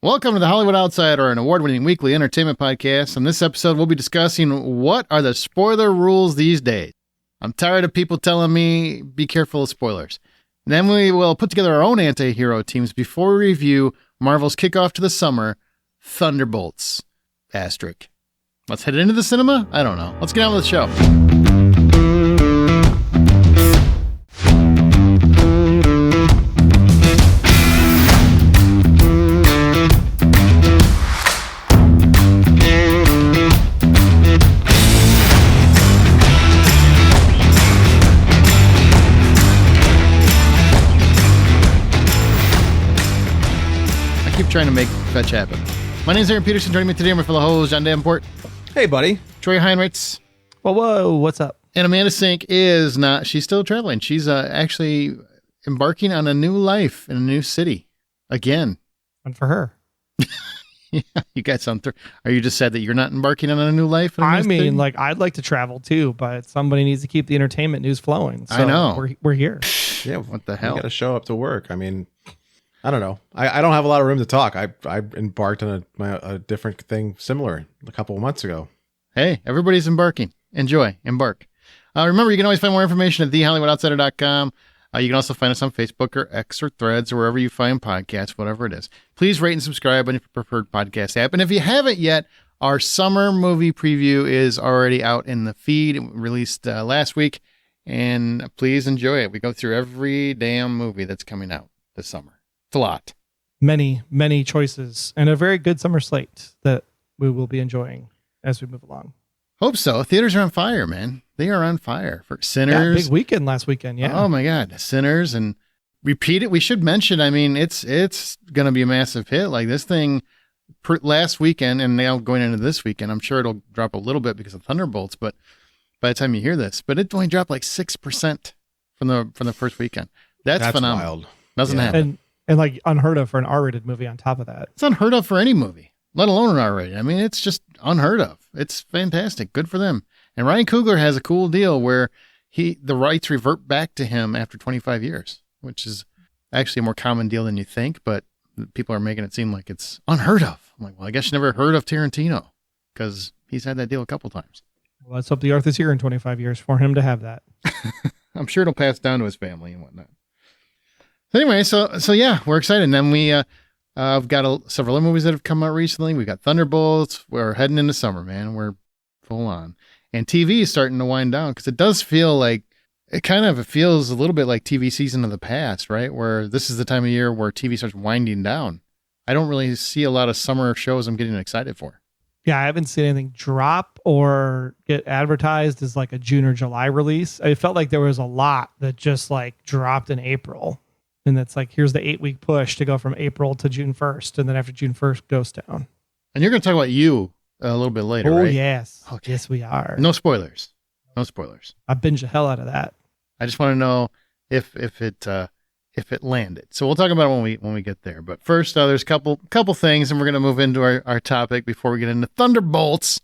Welcome to the Hollywood Outsider, an award-winning weekly entertainment podcast. On this episode, we'll be discussing what are the spoiler rules these days. I'm tired of people telling me, be careful of spoilers. Then we will put together our own anti-hero teams before we review Marvel's kickoff to the summer, Thunderbolts. Asterisk. Let's head into the cinema? I don't know. Let's get on with the show. Trying to make fetch happen. My name is Aaron Peterson. Joining me today are my fellow host, John Davenport. Hey, buddy. Troy Heinrichs. Whoa, what's up? And Amanda Sink is not, she's still traveling. She's actually embarking on a new life in a new city. Again. And for her. Yeah, you got something. Are you just sad that you're not embarking on a new life? I'd like to travel too, but somebody needs to keep the entertainment news flowing. So I know. We're here. Yeah, what the hell? You got to show up to work. I mean, I don't know. I don't have a lot of room to talk. I embarked on a different thing similar a couple of months ago. Hey, everybody's embarking. Enjoy. Embark. Remember, you can always find more information at thehollywoodoutsiders.com. You can also find us on Facebook or X or Threads or wherever you find podcasts, whatever it is. Please rate and subscribe on your preferred podcast app. And if you haven't yet, our summer movie preview is already out in the feed. It released last week. And please enjoy it. We go through every damn movie that's coming out this summer. A lot. Many choices and a very good summer slate that we will be enjoying as we move along. Hope so. Theaters are on fire, man. They are on fire for Sinners. Yeah, big weekend last weekend. Yeah. Oh my God. Sinners and Repeat It. We should mention, I mean, it's going to be a massive hit. Like this thing last weekend and now going into this weekend, I'm sure it'll drop a little bit because of Thunderbolts, but by the time you hear this, but it only dropped like 6% from the first weekend. That's phenomenal. Wild. Doesn't happen. And like unheard of for an R-rated movie on top of that. It's unheard of for any movie, let alone an R-rated. I mean, it's just unheard of. It's fantastic. Good for them. And Ryan Coogler has a cool deal where the rights revert back to him after 25 years, which is actually a more common deal than you think, but people are making it seem like it's unheard of. I'm like, well, I guess you never heard of Tarantino because he's had that deal a couple times. Well, let's hope the earth is here in 25 years for him to have that. I'm sure it'll pass down to his family and whatnot. Anyway, so yeah, we're excited. And then we've got several other movies that have come out recently. We've got Thunderbolts. We're heading into summer, man. We're full on. And TV is starting to wind down because it does feel like, it feels a little bit like TV season of the past, right? Where this is the time of year where TV starts winding down. I don't really see a lot of summer shows I'm getting excited for. Yeah, I haven't seen anything drop or get advertised as like a June or July release. I felt like there was a lot that just like dropped in April. And that's like, here's the 8-week push to go from April to June 1st. And then after June 1st goes down. And you're going to talk about You a little bit later, right? Oh, yes. Okay. Yes, we are. No spoilers. No spoilers. I binged the hell out of that. I just want to know if it landed. So we'll talk about it when we get there. But first, there's a couple things, and we're going to move into our topic before we get into Thunderbolts.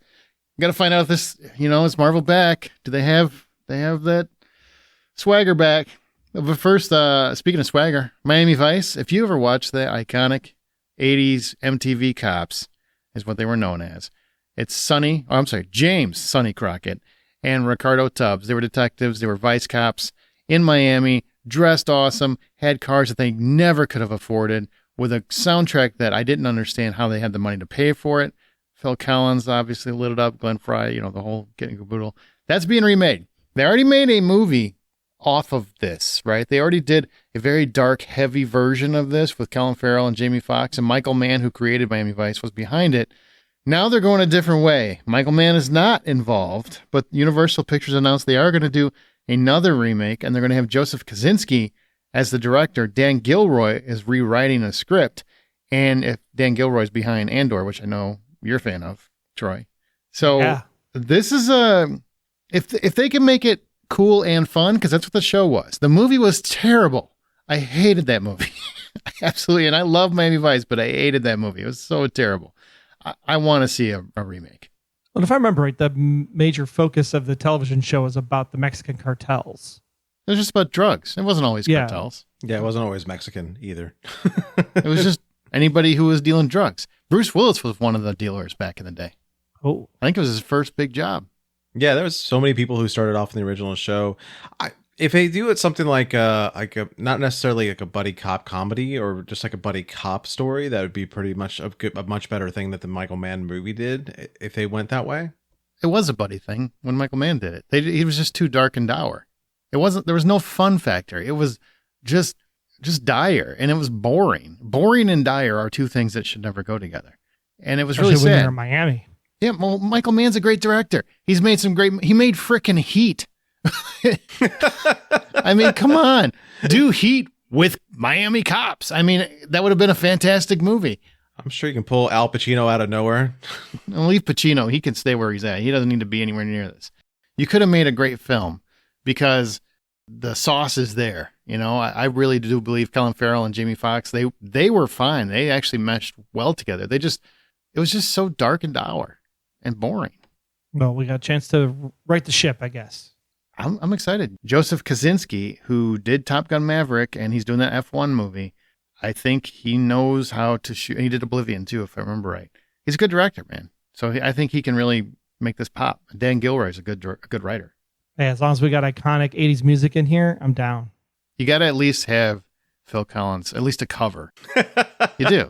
We got to find out if this, is Marvel back? Do they have that swagger back? But first, speaking of swagger, Miami Vice, if you ever watched the iconic 80s MTV Cops, is what they were known as. It's James Sonny Crockett and Ricardo Tubbs. They were detectives. They were vice cops in Miami, dressed awesome, had cars that they never could have afforded, with a soundtrack that I didn't understand how they had the money to pay for it. Phil Collins obviously lit it up, Glenn Frey, the whole getting caboodle. That's being remade. They already made a movie off of this, right? They already did a very dark, heavy version of this with Colin Farrell and Jamie Foxx, and Michael Mann, who created Miami Vice, was behind it. Now they're going a different way. Michael Mann is not involved, but Universal Pictures announced they are going to do another remake, and they're going to have Joseph Kosinski as the director. Dan Gilroy is rewriting a script, and if Dan Gilroy's behind Andor, which I know you're a fan of, Troy. So yeah. This is if they can make it cool and fun, because that's what the show was. The movie was terrible. I hated that movie. Absolutely. And I love Miami Vice, but I hated that movie. It was so terrible. I want to see a remake. Well, if I remember right, the major focus of the television show was about the Mexican cartels. It was just about drugs. It wasn't always cartels. Yeah, it wasn't always Mexican either. It was just Anybody who was dealing drugs. Bruce Willis was one of the dealers back in the day. Oh, I think it was his first big job. Yeah, there was so many people who started off in the original show. If they do it something like a not necessarily like a buddy cop comedy or just like a buddy cop story, that would be pretty much a much better thing that the Michael Mann movie did. If they went that way, It was a buddy thing when Michael Mann did it. He was just too dark and dour. It wasn't. There was no fun factor. It was just dire, and it was boring. Boring and dire are two things that should never go together. And it was really especially when sad. you're in Miami. Yeah, well, Michael Mann's a great director. He made frickin' Heat. I mean, come on. Do Heat with Miami cops. I mean, that would have been a fantastic movie. I'm sure you can pull Al Pacino out of nowhere. And leave Pacino. He can stay where he's at. He doesn't need to be anywhere near this. You could have made a great film because the sauce is there. You know, I really do believe Colin Farrell and Jamie Foxx, they were fine. They actually meshed well together. It was just so dark and dour and boring. Well, we got a chance to right the ship, I guess. I'm excited. Joseph Kosinski, who did Top Gun Maverick, and he's doing that F1 movie. I think he knows how to shoot. He did Oblivion too, if I remember right. He's a good director, man. So I think he can really make this pop. Dan Gilroy is a good writer. Hey, as long as we got iconic 80s music in here, I'm down. You got to at least have Phil Collins, at least a cover. You do.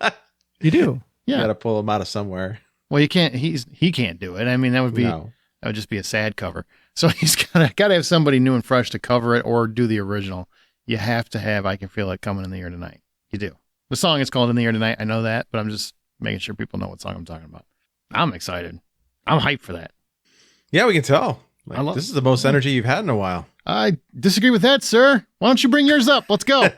You do. Yeah. You got to pull him out of somewhere. Well, you can't. He can't do it. I mean, that would just be a sad cover. So he's got to have somebody new and fresh to cover it or do the original. You have to have I Can Feel It Coming in the Air Tonight. You do. The song is called In the Air Tonight. I know that, but I'm just making sure people know what song I'm talking about. I'm excited. I'm hyped for that. Yeah, we can tell. This is the most energy you've had in a while. I disagree with that, sir. Why don't you bring yours up? Let's go.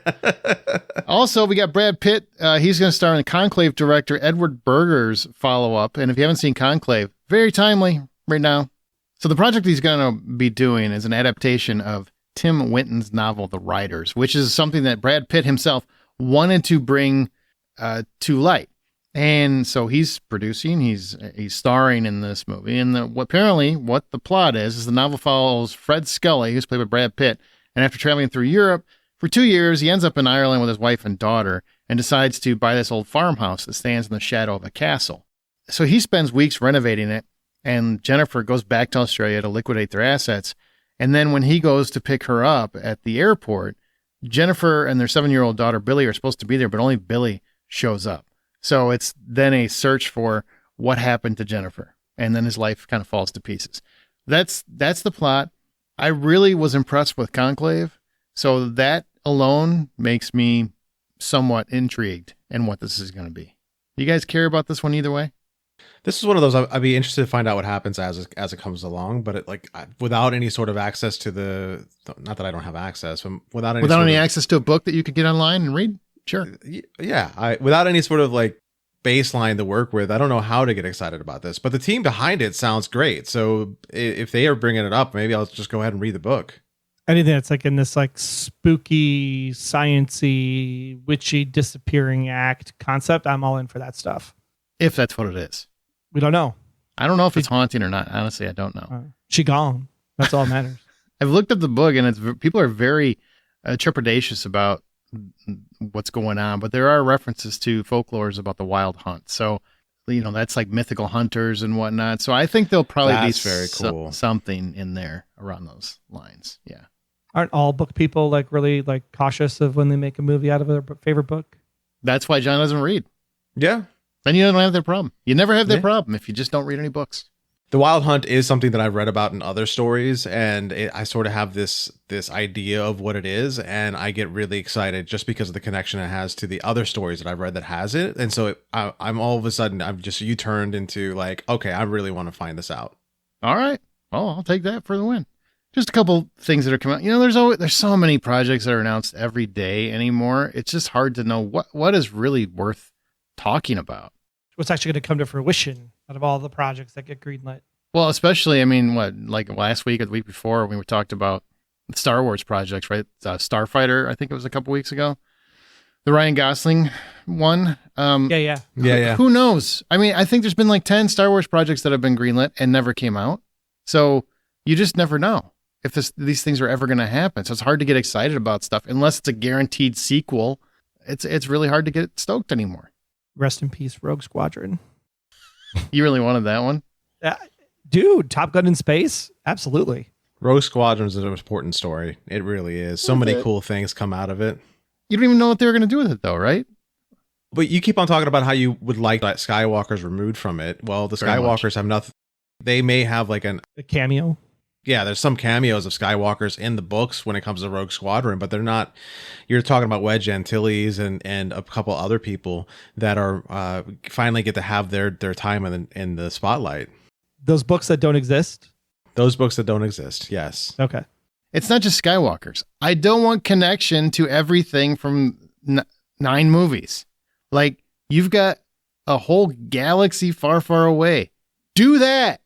Also, we got Brad Pitt. He's going to star in Conclave director Edward Berger's follow-up. And if you haven't seen Conclave, very timely right now. So the project he's going to be doing is an adaptation of Tim Winton's novel, The Riders, which is something that Brad Pitt himself wanted to bring to light. And so he's producing, he's starring in this movie. And apparently what the plot is the novel follows Fred Scully, who's played by Brad Pitt. And after traveling through Europe for 2 years, he ends up in Ireland with his wife and daughter and decides to buy this old farmhouse that stands in the shadow of a castle. So he spends weeks renovating it, and Jennifer goes back to Australia to liquidate their assets. And then when he goes to pick her up at the airport, Jennifer and their 7-year-old daughter, Billy, are supposed to be there, but only Billy shows up. So it's then a search for what happened to Jennifer. And then his life kind of falls to pieces. That's the plot. I really was impressed with Conclave. So that alone makes me somewhat intrigued in what this is going to be. You guys care about this one either way? This is one of those I'd be interested to find out what happens as it comes along, but without any sort of access to the, not that I don't have access, but without any access to a book that you could get online and read. Sure. Yeah. Without any sort of like baseline to work with, I don't know how to get excited about this, but the team behind it sounds great. So if they are bringing it up, maybe I'll just go ahead and read the book. Anything that's like in this like spooky, science-y, witchy disappearing act concept, I'm all in for that stuff. If that's what it is. We don't know. I don't know if it's haunting or not. Honestly, I don't know. Qigong. That's all that matters. I've looked up the book, and people are very trepidatious about what's going on, but there are references to folklores about the wild hunt. So, that's like mythical hunters and whatnot. So I think there'll probably be very cool. Something in there around those lines. Yeah. Aren't all book people like really like cautious of when they make a movie out of their favorite book? That's why John doesn't read. Yeah. Then you don't have that problem. You never have that problem if you just don't read any books. The Wild Hunt is something that I've read about in other stories, and I sort of have this idea of what it is, and I get really excited just because of the connection it has to the other stories that I've read that has it. And so I'm all of a sudden, you turned into like, okay, I really want to find this out. All right. Well, I'll take that for the win. Just a couple things that are coming out. There's so many projects that are announced every day anymore. It's just hard to know what is really worth talking about. What's actually going to come to fruition out of all the projects that get greenlit? Well, especially, like last week or the week before, we talked about the Star Wars projects, right? Starfighter, I think it was a couple weeks ago. The Ryan Gosling one. Yeah. Who knows? I think there's been like 10 Star Wars projects that have been greenlit and never came out. So you just never know if these things are ever going to happen. So it's hard to get excited about stuff unless it's a guaranteed sequel. It's really hard to get stoked anymore. Rest in peace, Rogue Squadron. You really wanted that one? Dude, Top Gun in space? Absolutely. Rogue Squadron is an important story. It really is. So many cool things come out of it. You don't even know what they were going to do with it, though, right? But you keep on talking about how you would like that Skywalker's removed from it. Well, the Very much. Skywalkers have nothing. They may have like A cameo. yeah, there's some cameos of Skywalkers in the books when it comes to Rogue Squadron, but they're not. You're talking about Wedge Antilles and a couple other people that are finally get to have their time in the spotlight. Those books that don't exist? Those books that don't exist, yes. Okay. It's not just Skywalkers. I don't want connection to everything from 9 movies. Like, you've got a whole galaxy far, far away. Do that.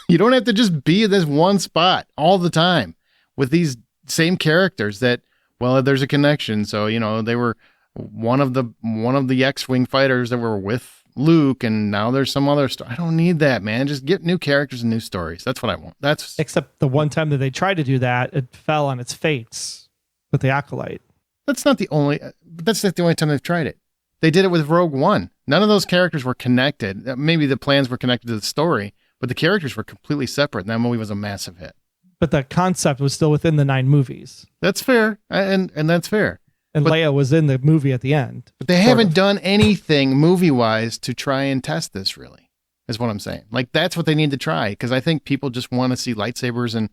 You don't have to just be in this one spot all the time with these same characters that, well, there's a connection. So, they were one of the X-Wing fighters that were with Luke, and now there's some other story. I don't need that, man. Just get new characters and new stories. That's what I want. Except the one time that they tried to do that, it fell on its fates with the Acolyte. That's not the only time they've tried it. They did it with Rogue One. None of those characters were connected. Maybe the plans were connected to the story, but the characters were completely separate. And that movie was a massive hit. But the concept was still within the 9 movies. That's fair. And that's fair. And Leia was in the movie at the end. But they haven't done anything movie-wise to try and test this, really, is what I'm saying. Like, that's what they need to try, because I think people just want to see lightsabers and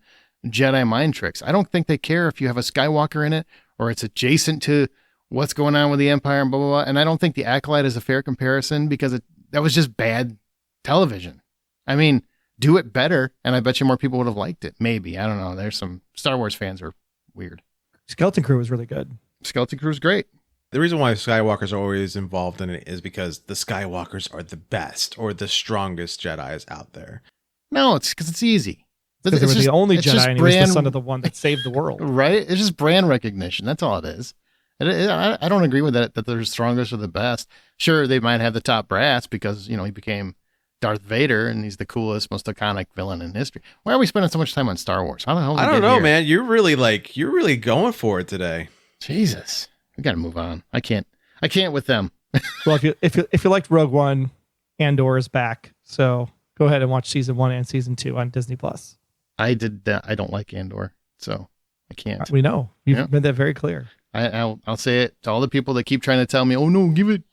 Jedi mind tricks. I don't think they care if you have a Skywalker in it or it's adjacent to what's going on with the Empire and blah, blah, blah. And I don't think the Acolyte is a fair comparison because that was just bad television. I mean, do it better, and I bet you more people would have liked it. Maybe. I don't know. There's some Star Wars fans are weird. Skeleton Crew was really good. Skeleton Crew's great. The reason why Skywalkers are always involved in it is because the Skywalkers are the best or the strongest Jedis out there. No, it's because it's easy. Because they were the only Jedi, and he was the son of the one that saved the world. Right? It's just brand recognition. That's all it is. I don't agree with that they're the strongest or the best. Sure, they might have the top brass because, he became Darth Vader and he's the coolest, most iconic villain in history. Why are we spending so much time on Star Wars? How the hell did we I don't get know, here? man. You're really going for it today. Jesus. We got to move on. I can't with them. Well, if you liked Rogue One, Andor is back. So go ahead and watch season 1 and season 2 on Disney Plus. I don't like Andor, so I can't. We know. You've made that very clear. I'll say it to all the people that keep trying to tell me, oh no, give it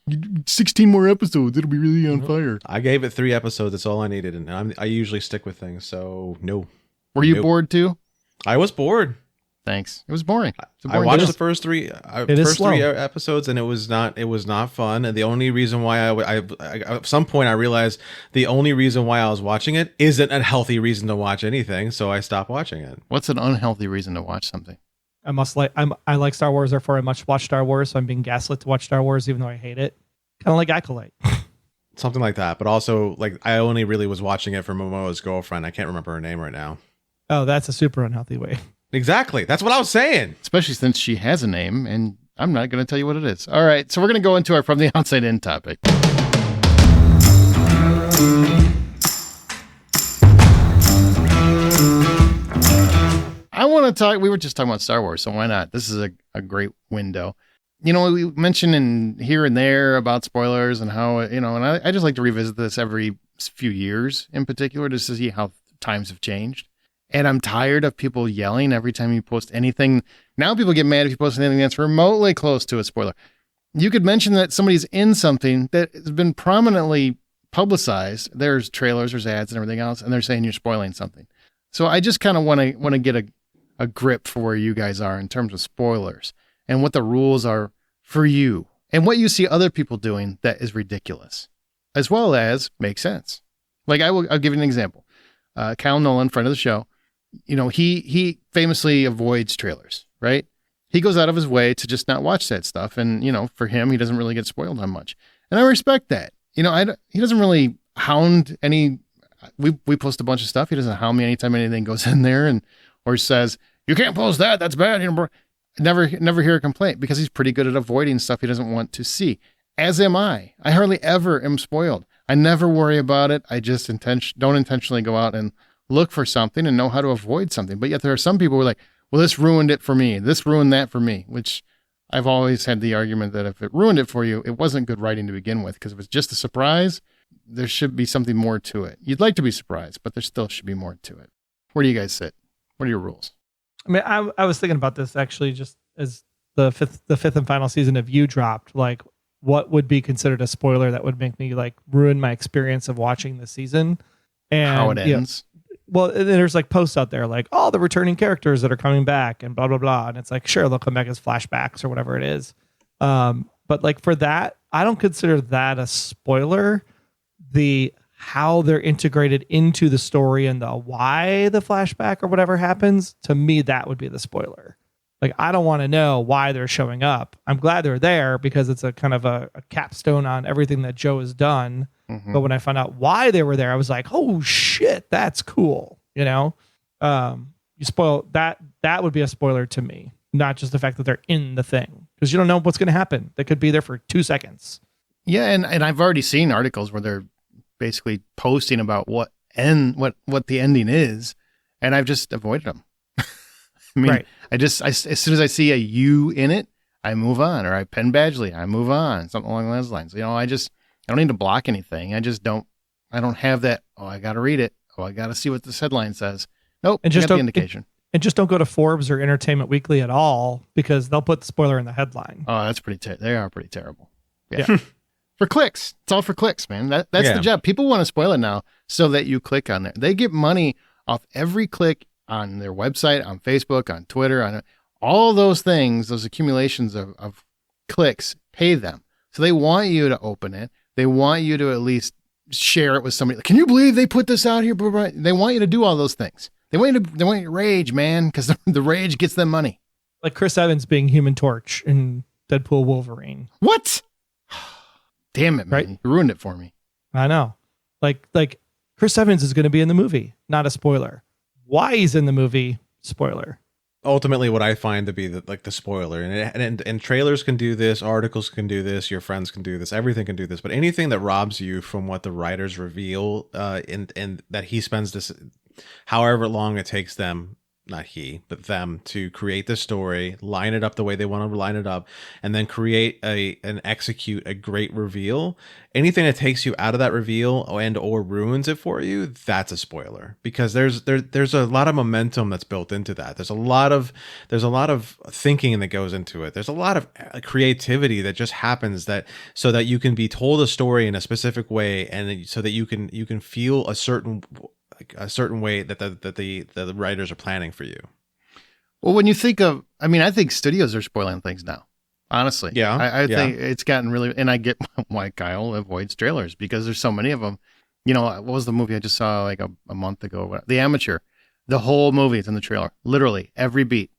16 more episodes. It'll be really on fire. I gave it 3 episodes. That's all I needed. And I usually stick with things. So no. Were you bored too? I was bored. Thanks. It was boring. I watched the first three episodes, and it was not fun. And the only reason why I at some point I realized the only reason why I was watching it isn't a healthy reason to watch anything, so I stopped watching it. What's an unhealthy reason to watch something? I like Star Wars, therefore I must watch Star Wars. So I'm being gaslit to watch Star Wars, even though I hate it. Kind of like Acolyte. Something like that, but also like I only really was watching it for Momoa's girlfriend. I can't remember her name right now. Oh, that's a super unhealthy way. Exactly. That's what I was saying. Especially since she has a name, and I'm not going to tell you what it is. All right, so we're going to go into our From the Outside In topic. I want to talk, we were just talking about Star Wars, so why not? This is a great window. We mentioned here and there about spoilers and how, and I just like to revisit this every few years in particular just to see how times have changed. And I'm tired of people yelling every time you post anything. Now people get mad if you post anything that's remotely close to a spoiler. You could mention that somebody's in something that has been prominently publicized. There's trailers, there's ads and everything else, and they're saying you're spoiling something. So I just kind of want to get a grip for where you guys are in terms of spoilers and what the rules are for you and what you see other people doing that is ridiculous, as well as makes sense. Like I'll give you an example. Cal Nolan, friend of the show, he famously avoids trailers, right? He goes out of his way to just not watch that stuff. And, for him, he doesn't really get spoiled on much. And I respect that. He doesn't really hound any, we post a bunch of stuff. He doesn't hound me anytime anything goes in there or says, you can't post that. That's bad. Never hear a complaint because he's pretty good at avoiding stuff he doesn't want to see. As am I. I hardly ever am spoiled. I never worry about it. I just don't intentionally go out and look for something and know how to avoid something. But yet there are some people who are like, well, this ruined it for me. This ruined that for me, which I've always had the argument that if it ruined it for you, it wasn't good writing to begin with, because if it's just a surprise, there should be something more to it. You'd like to be surprised, but there still should be more to it. Where do you guys sit? What are your rules? I mean, I was thinking about this actually just as the fifth and final season of You dropped. Like, what would be considered a spoiler that would make me like ruin my experience of watching the season? And how it ends? Well, there's like posts out there like, all the returning characters that are coming back and blah, blah, blah. And it's like, sure, they'll come back as flashbacks or whatever it is. But like for that, I don't consider that a spoiler. The how they're integrated into the story and the why the flashback or whatever happens, to me, that would be the spoiler. Like, I don't want to know why they're showing up. I'm glad they're there because it's a kind of a capstone on everything that Joe has done. Mm-hmm. But when I found out why they were there, I was like, oh shit, that's cool. You know, you spoil that. That would be a spoiler to me, not just the fact that they're in the thing, because you don't know what's going to happen. They could be there for 2 seconds. Yeah. And I've already seen articles where they're basically posting about what the ending is, and I've just avoided them. I mean, right. As soon as I see a U in it, I move on, or I Penn Badgley, I move on, something along those lines. You know, I don't need to block anything. I don't have that. Oh, I got to read it. Oh, I got to see what this headline says. Nope. And just the indication. And just don't go to Forbes or Entertainment Weekly at all, because they'll put the spoiler in the headline. Oh, that's they are pretty terrible. Yeah. For clicks. It's all for clicks, man. That's the job. People want to spoil it now so that you click on there. They get money off every click on their website, on Facebook, on Twitter, on all those things. Those accumulations of clicks pay them. So they want you to open it. They want you to at least share it with somebody. Can you believe they put this out here? They want you to do all those things. They want you to rage, man, because the rage gets them money. Like Chris Evans being Human Torch in Deadpool Wolverine. What? Damn it, man. Right? You ruined it for me. I know. Like Chris Evans is going to be in the movie. Not a spoiler. Why he's in the movie, spoiler. Ultimately, what I find to be the spoiler, and trailers can do this, articles can do this, your friends can do this, everything can do this, but anything that robs you from what the writers reveal, and that he spends this, however long it takes them, not he, but them, to create the story, line it up the way they want to line it up, and then create and execute a great reveal. Anything that takes you out of that reveal and or ruins it for you, that's a spoiler, because there's a lot of momentum that's built into that. There's a lot of thinking that goes into it. There's a lot of creativity that just happens so that you can be told a story in a specific way, and so that you can feel a certain way that the writers are planning for you. Well, when you think of, I think studios are spoiling things now. Honestly, yeah, I think it's gotten really, and I get why Kyle avoids trailers, because there's so many of them. You know, what was the movie I just saw like a month ago? The Amateur. The whole movie is in the trailer. Literally every beat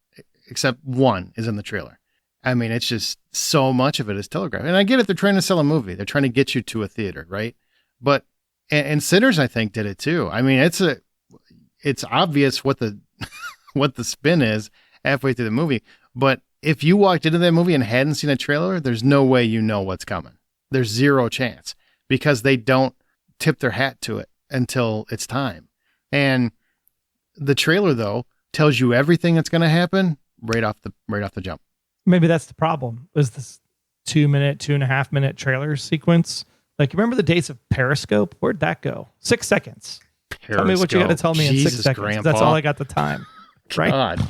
except one is in the trailer. I mean, it's just so much of it is telegraphed. And I get it. They're trying to sell a movie. They're trying to get you to a theater, right? But and Sinners, I think, did it too. I mean, it's obvious what the what the spin is halfway through the movie. But if you walked into that movie and hadn't seen a trailer, there's no way you know what's coming. There's zero chance, because they don't tip their hat to it until it's time. And the trailer, though, tells you everything that's going to happen right off the jump. Maybe that's the problem, is this 2.5 minute trailer sequence. Like, remember the days of Periscope? Where'd that go? 6 seconds. Periscope. Tell me what you got to tell me Jesus, in 6 seconds. Grandpa. That's all I got the time. Right? God.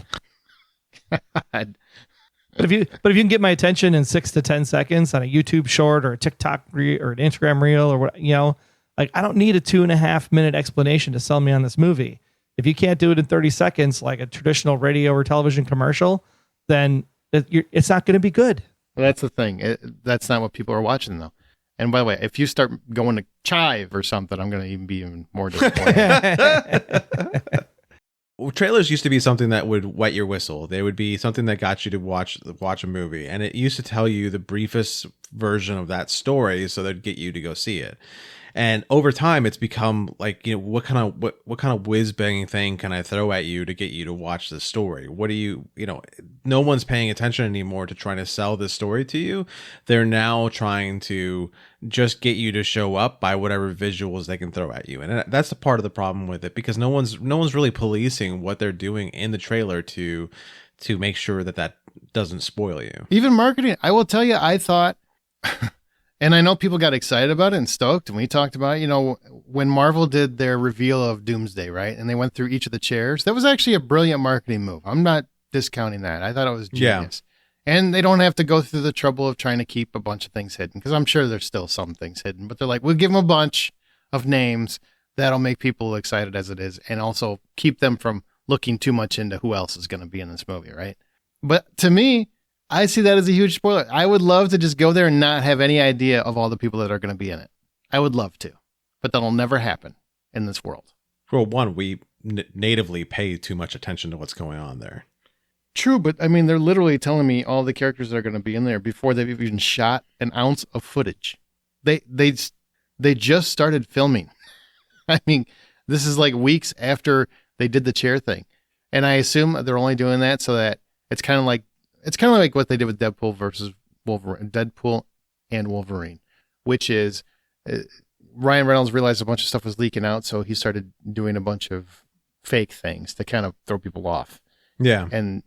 But if you can get my attention in 6 to 10 seconds on a YouTube short or a TikTok or an Instagram reel or what, like, I don't need a 2.5 minute explanation to sell me on this movie. If you can't do it in 30 seconds, like a traditional radio or television commercial, then it's not going to be good. Well, that's the thing. That's not what people are watching, though. And by the way, if you start going to Chive or something, I'm going to be even more disappointed. Well, trailers used to be something that would wet your whistle. They would be something that got you to watch a movie, and it used to tell you the briefest version of that story, so that'd get you to go see it. And over time, it's become like, what kind of whiz banging thing can I throw at you to get you to watch this story? What do you no one's paying attention anymore to trying to sell this story to you. They're now trying to just get you to show up by whatever visuals they can throw at you. And that's the part of the problem with it, because no one's really policing what they're doing in the trailer to make sure that doesn't spoil you. Even marketing, I will tell you, I thought, and I know people got excited about it and stoked, and we talked about, when Marvel did their reveal of Doomsday, right? And they went through each of the chairs. That was actually a brilliant marketing move. I'm not discounting that. I thought it was genius. Yeah. And they don't have to go through the trouble of trying to keep a bunch of things hidden, because I'm sure there's still some things hidden, but they're like, we'll give them a bunch of names that'll make people excited as it is, and also keep them from looking too much into who else is going to be in this movie, right? But to me, I see that as a huge spoiler. I would love to just go there and not have any idea of all the people that are going to be in it. I would love to, but that'll never happen in this world. Well, one, we natively pay too much attention to what's going on there. True, but I mean, they're literally telling me all the characters that are going to be in there before they've even shot an ounce of footage. They just started filming. I mean, this is like weeks after they did the chair thing, and I assume they're only doing that so that it's kind of like what they did with Deadpool versus Wolverine, Deadpool and Wolverine, which is Ryan Reynolds realized a bunch of stuff was leaking out, so he started doing a bunch of fake things to kind of throw people off. Yeah, and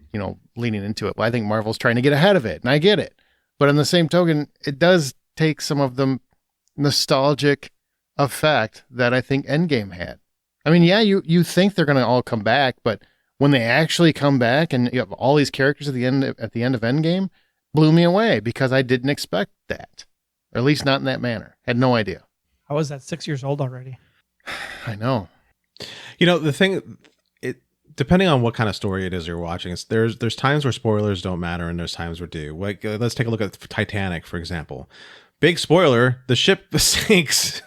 leaning into it. Well, I think Marvel's trying to get ahead of it, and I get it. But on the same token, it does take some of the nostalgic effect that I think Endgame had. I mean, yeah, you think they're going to all come back, but when they actually come back and you have all these characters at the end of Endgame, blew me away because I didn't expect that, or at least not in that manner. Had no idea. How was that 6 years old already? I know. The thing, depending on what kind of story it is you're watching, there's times where spoilers don't matter and there's times where do. Like, let's take a look at Titanic, for example. Big spoiler: the ship sinks.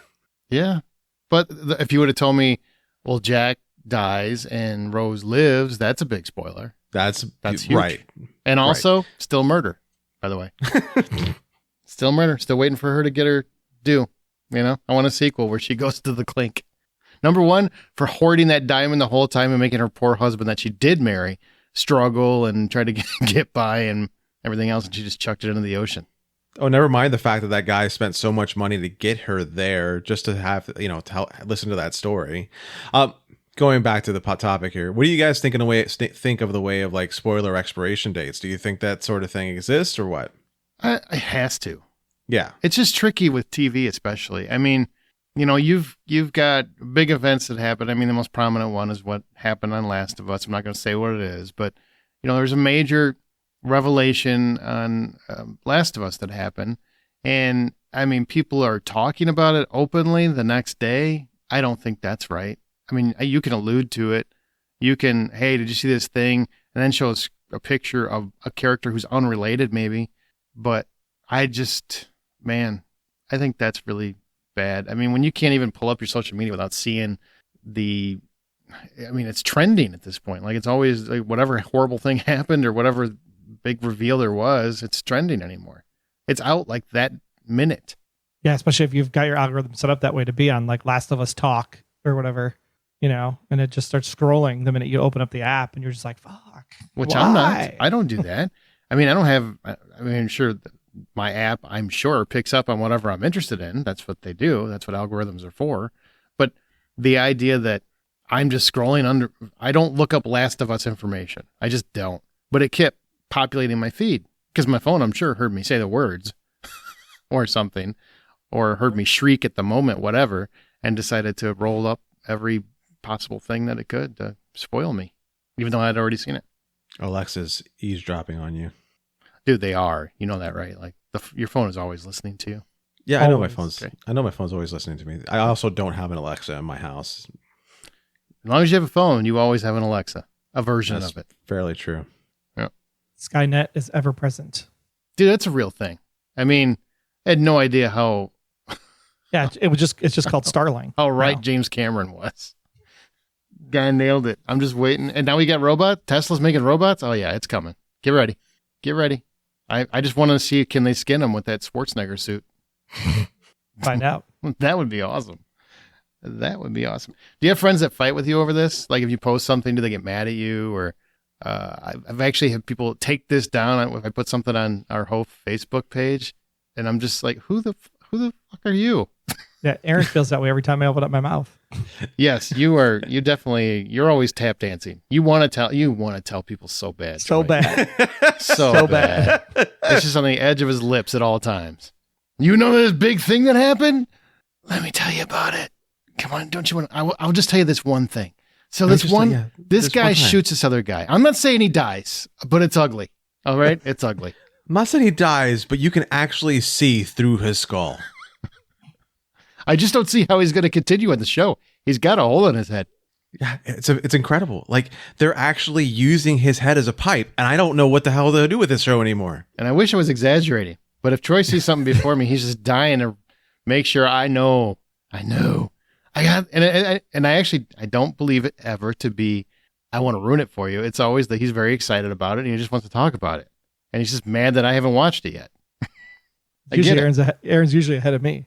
Yeah, but if you would have told me, well, Jack dies and Rose lives, that's a big spoiler. That's huge. Right. And also, still murder, by the way. Still murder. Still waiting for her to get her due. I want a sequel where she goes to the clink. Number one, for hoarding that diamond the whole time and making her poor husband that she did marry struggle and try to get by and everything else, and she just chucked it into the ocean. Oh, never mind the fact that guy spent so much money to get her there just to have, to listen to that story. Going back to the topic here, what do you guys think of the way of like spoiler expiration dates? Do you think that sort of thing exists or what? It has to. Yeah. It's just tricky with TV, especially. I mean, you've got big events that happen. I mean, the most prominent one is what happened on Last of Us. I'm not going to say what it is, but there's a major revelation on Last of Us that happened, and I mean, people are talking about it openly the next day. I don't think that's right. I mean, you can allude to it. You can, hey, did you see this thing? And then show us a picture of a character who's unrelated, maybe. But I think that's really bad. I mean, when you can't even pull up your social media without seeing it's trending at this point. Like, it's always like whatever horrible thing happened or whatever big reveal there was, it's trending anymore. It's out like that minute. Yeah, especially if you've got your algorithm set up that way to be on like Last of Us Talk or whatever, and it just starts scrolling the minute you open up the app and you're just like, fuck. Which why? I'm not. I don't do that. I mean, sure, my app, I'm sure, picks up on whatever I'm interested in. That's what they do. That's what algorithms are for. But the idea that I'm just scrolling I don't look up Last of Us information. I just don't. But it kept populating my feed because my phone, I'm sure, heard me say the words or something, or heard me shriek at the moment, whatever, and decided to roll up every possible thing that it could to spoil me, even though I'd already seen it. Alexa's eavesdropping on you. Dude, they are. You know that, right? Like, your phone is always listening to you. Yeah, always. I know my phone's. Okay. I know my phone's always listening to me. I also don't have an Alexa in my house. As long as you have a phone, you always have an Alexa, a version of it. Fairly true. Yeah. Skynet is ever present. Dude, that's a real thing. I mean, I had no idea how. Yeah, it's just called Starlink. How right James Cameron was. Guy nailed it. I'm just waiting. And now we got robots. Tesla's making robots. Oh yeah, it's coming. Get ready. Get ready. I just want to see, can they skin him with that Schwarzenegger suit? Find out. That would be awesome. That would be awesome. Do you have friends that fight with you over this? Like, if you post something, do they get mad at you? Or I've actually had people take this down. If I put something on our whole Facebook page, and I'm just like, who the fuck are you? Yeah, Aaron feels that way every time I open up my mouth. Yes, you're always tap dancing. You want to tell people so bad. So Troy. bad. So bad. It's just on the edge of his lips at all times. You know this big thing that happened? Let me tell you about it. Come on, don't you want to? I'll just tell you this one thing. So this guy shoots this other guy. I'm not saying he dies, but it's ugly. All right? It's ugly. I'm not saying he dies, but you can actually see through his skull. I just don't see how he's going to continue on the show. He's got a hole in his head. Yeah, it's incredible. Like, they're actually using his head as a pipe, and I don't know what the hell they'll do with this show anymore. And I wish I was exaggerating, but if Troy sees something before me, he's just dying to make sure I know. I got, and I don't believe it ever to be, I want to ruin it for you. It's always that he's very excited about it and he just wants to talk about it. And he's just mad that I haven't watched it yet. Usually Aaron's usually ahead of me.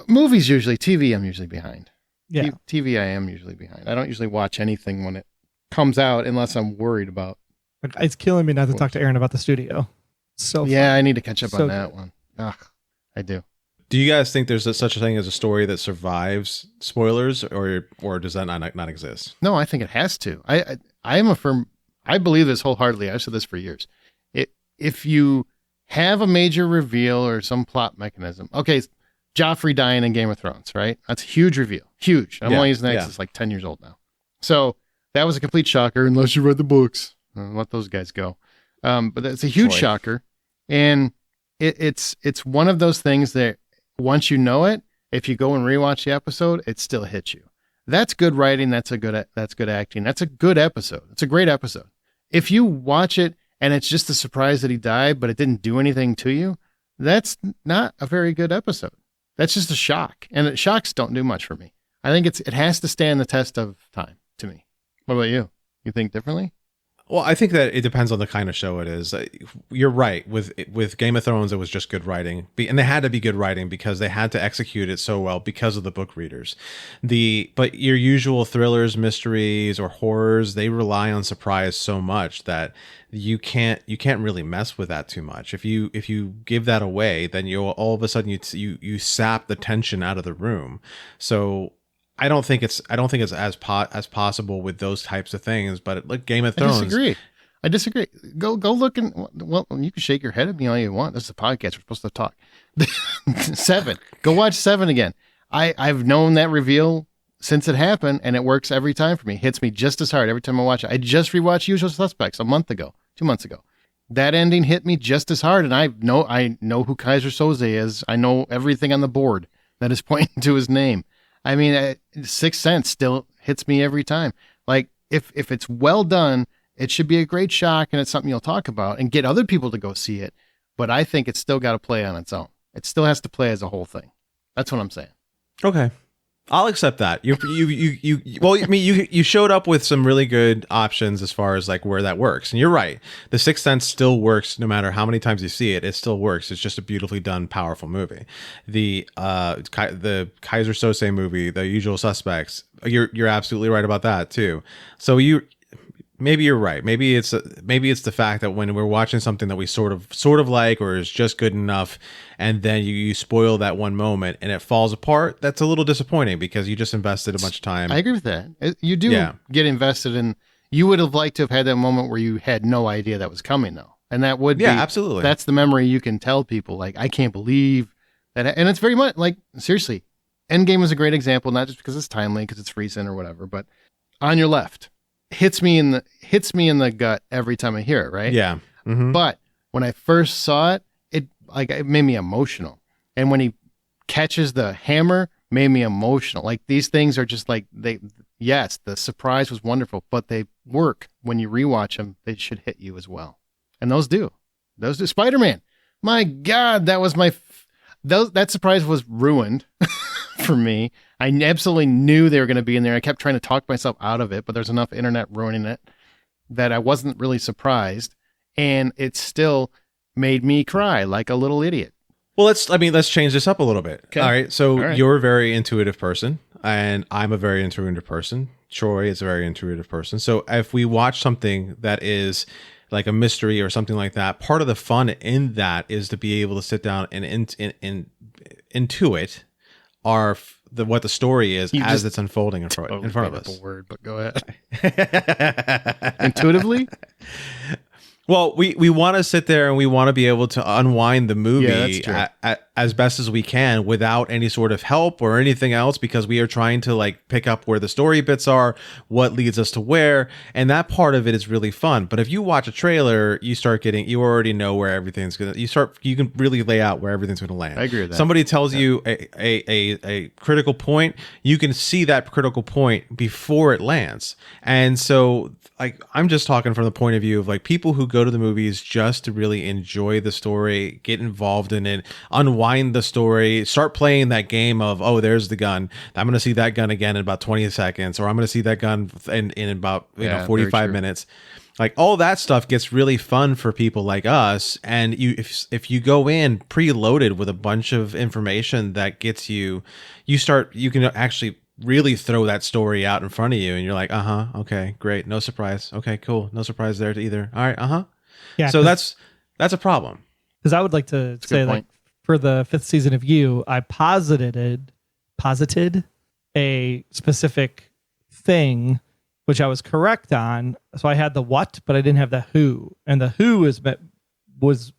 Movies usually, TV I'm usually behind. Yeah. TV I am usually behind. I don't usually watch anything when it comes out unless I'm worried about. It's killing me not to talk to Aaron about the studio. Yeah, I need to catch up on that one. Ugh, I do. Do you guys think there's such a thing as a story that survives spoilers, or does that not exist? No, I think it has to. I believe this wholeheartedly. I've said this for years. If you have a major reveal or some plot mechanism, okay, Joffrey dying in Game of Thrones, right? That's a huge reveal. Huge. I'm only using that 'cause it's like 10 years old now. So that was a complete shocker, unless you read the books. Let those guys go. But that's a huge shocker. And it's one of those things that once you know it, if you go and rewatch the episode, it still hits you. That's good writing. That's good acting. That's a good episode. It's a great episode. If you watch it and it's just a surprise that he died, but it didn't do anything to you, that's not a very good episode. That's just a shock. And shocks don't do much for me. I think it has to stand the test of time to me. What about you? You think differently? Well, I think that it depends on the kind of show it is. You're right. With Game of Thrones, it was just good writing. And they had to be good writing because they had to execute it so well because of the book readers. But your usual thrillers, mysteries, or horrors, they rely on surprise so much that you can't really mess with that too much. If you give that away, then you all of a sudden you sap the tension out of the room. So I don't think it's as possible with those types of things, but like Game of Thrones. I disagree. Go look and, well, you can shake your head at me all you want. This is a podcast. We're supposed to talk. 7. Go watch 7 again. I've known that reveal since it happened, and it works every time for me. It hits me just as hard every time I watch it. I just rewatched Usual Suspects 2 months ago. That ending hit me just as hard, and I know who Kaiser Soze is. I know everything on the board that is pointing to his name. I mean, Sixth Sense still hits me every time. Like, if it's well done, it should be a great shock, and it's something you'll talk about and get other people to go see it. But I think it's still got to play on its own. It still has to play as a whole thing. That's what I'm saying. Okay, I'll accept that. You showed up with some really good options as far as like where that works, and you're right. The Sixth Sense still works no matter how many times you see it. It still works. It's just a beautifully done, powerful movie. The Kaiser Sose movie, The Usual Suspects. You're absolutely right about that too. So maybe you're right. Maybe it's the fact that when we're watching something that we sort of like or is just good enough, and then you spoil that one moment and it falls apart, that's a little disappointing because you just invested a bunch of time. I agree with that. You do get invested in. You would have liked to have had that moment where you had no idea that was coming, though, and that would be absolutely. That's the memory you can tell people. Like, I can't believe that, and it's very much like, seriously, Endgame was a great example, not just because it's timely, because it's recent or whatever, but On Your Left hits me in the gut every time I hear it, right? Yeah. Mm-hmm. But when I first saw it, it made me emotional. And when he catches the hammer, made me emotional. Like, these things are just like, the surprise was wonderful, but they work when you rewatch them. They should hit you as well. And those do. Spider-Man. My God, that was that surprise was ruined for me. I absolutely knew they were going to be in there. I kept trying to talk myself out of it, but there's enough internet ruining it that I wasn't really surprised. And it still made me cry like a little idiot. Well, let's change this up a little bit. Okay. All right. So you're a very intuitive person, and I'm a very intuitive person. Troy is a very intuitive person. So if we watch something that is like a mystery or something like that, part of the fun in that is to be able to sit down and intuit what the story is You as just it's unfolding in front of made up us. a word, but go ahead. Intuitively? Well, we want to sit there and we want to be able to unwind the movie Yeah, that's true. as best as we can without any sort of help or anything else, because we are trying to like pick up where the story bits are, what leads us to where, and that part of it is really fun. But if you watch a trailer, you already know where everything's gonna. You can really lay out where everything's gonna land. I agree with that. Somebody tells you a critical point, you can see that critical point before it lands, and so. Like, I'm just talking from the point of view of like people who go to the movies just to really enjoy the story, get involved in it, unwind the story, start playing that game of, oh, there's the gun. I'm going to see that gun again in about 20 seconds, or I'm going to see that gun in about 45 minutes. Like all that stuff gets really fun for people like us. And if you go in preloaded with a bunch of information that gets you can actually really throw that story out in front of you and you're like, okay, great, no surprise, okay, cool, no surprise there either, all right, Yeah. So that's a problem, because I would like to say, like, for the 5th season of You, I posited a specific thing which I was correct on. So I had the what, but I didn't have the who, and the who was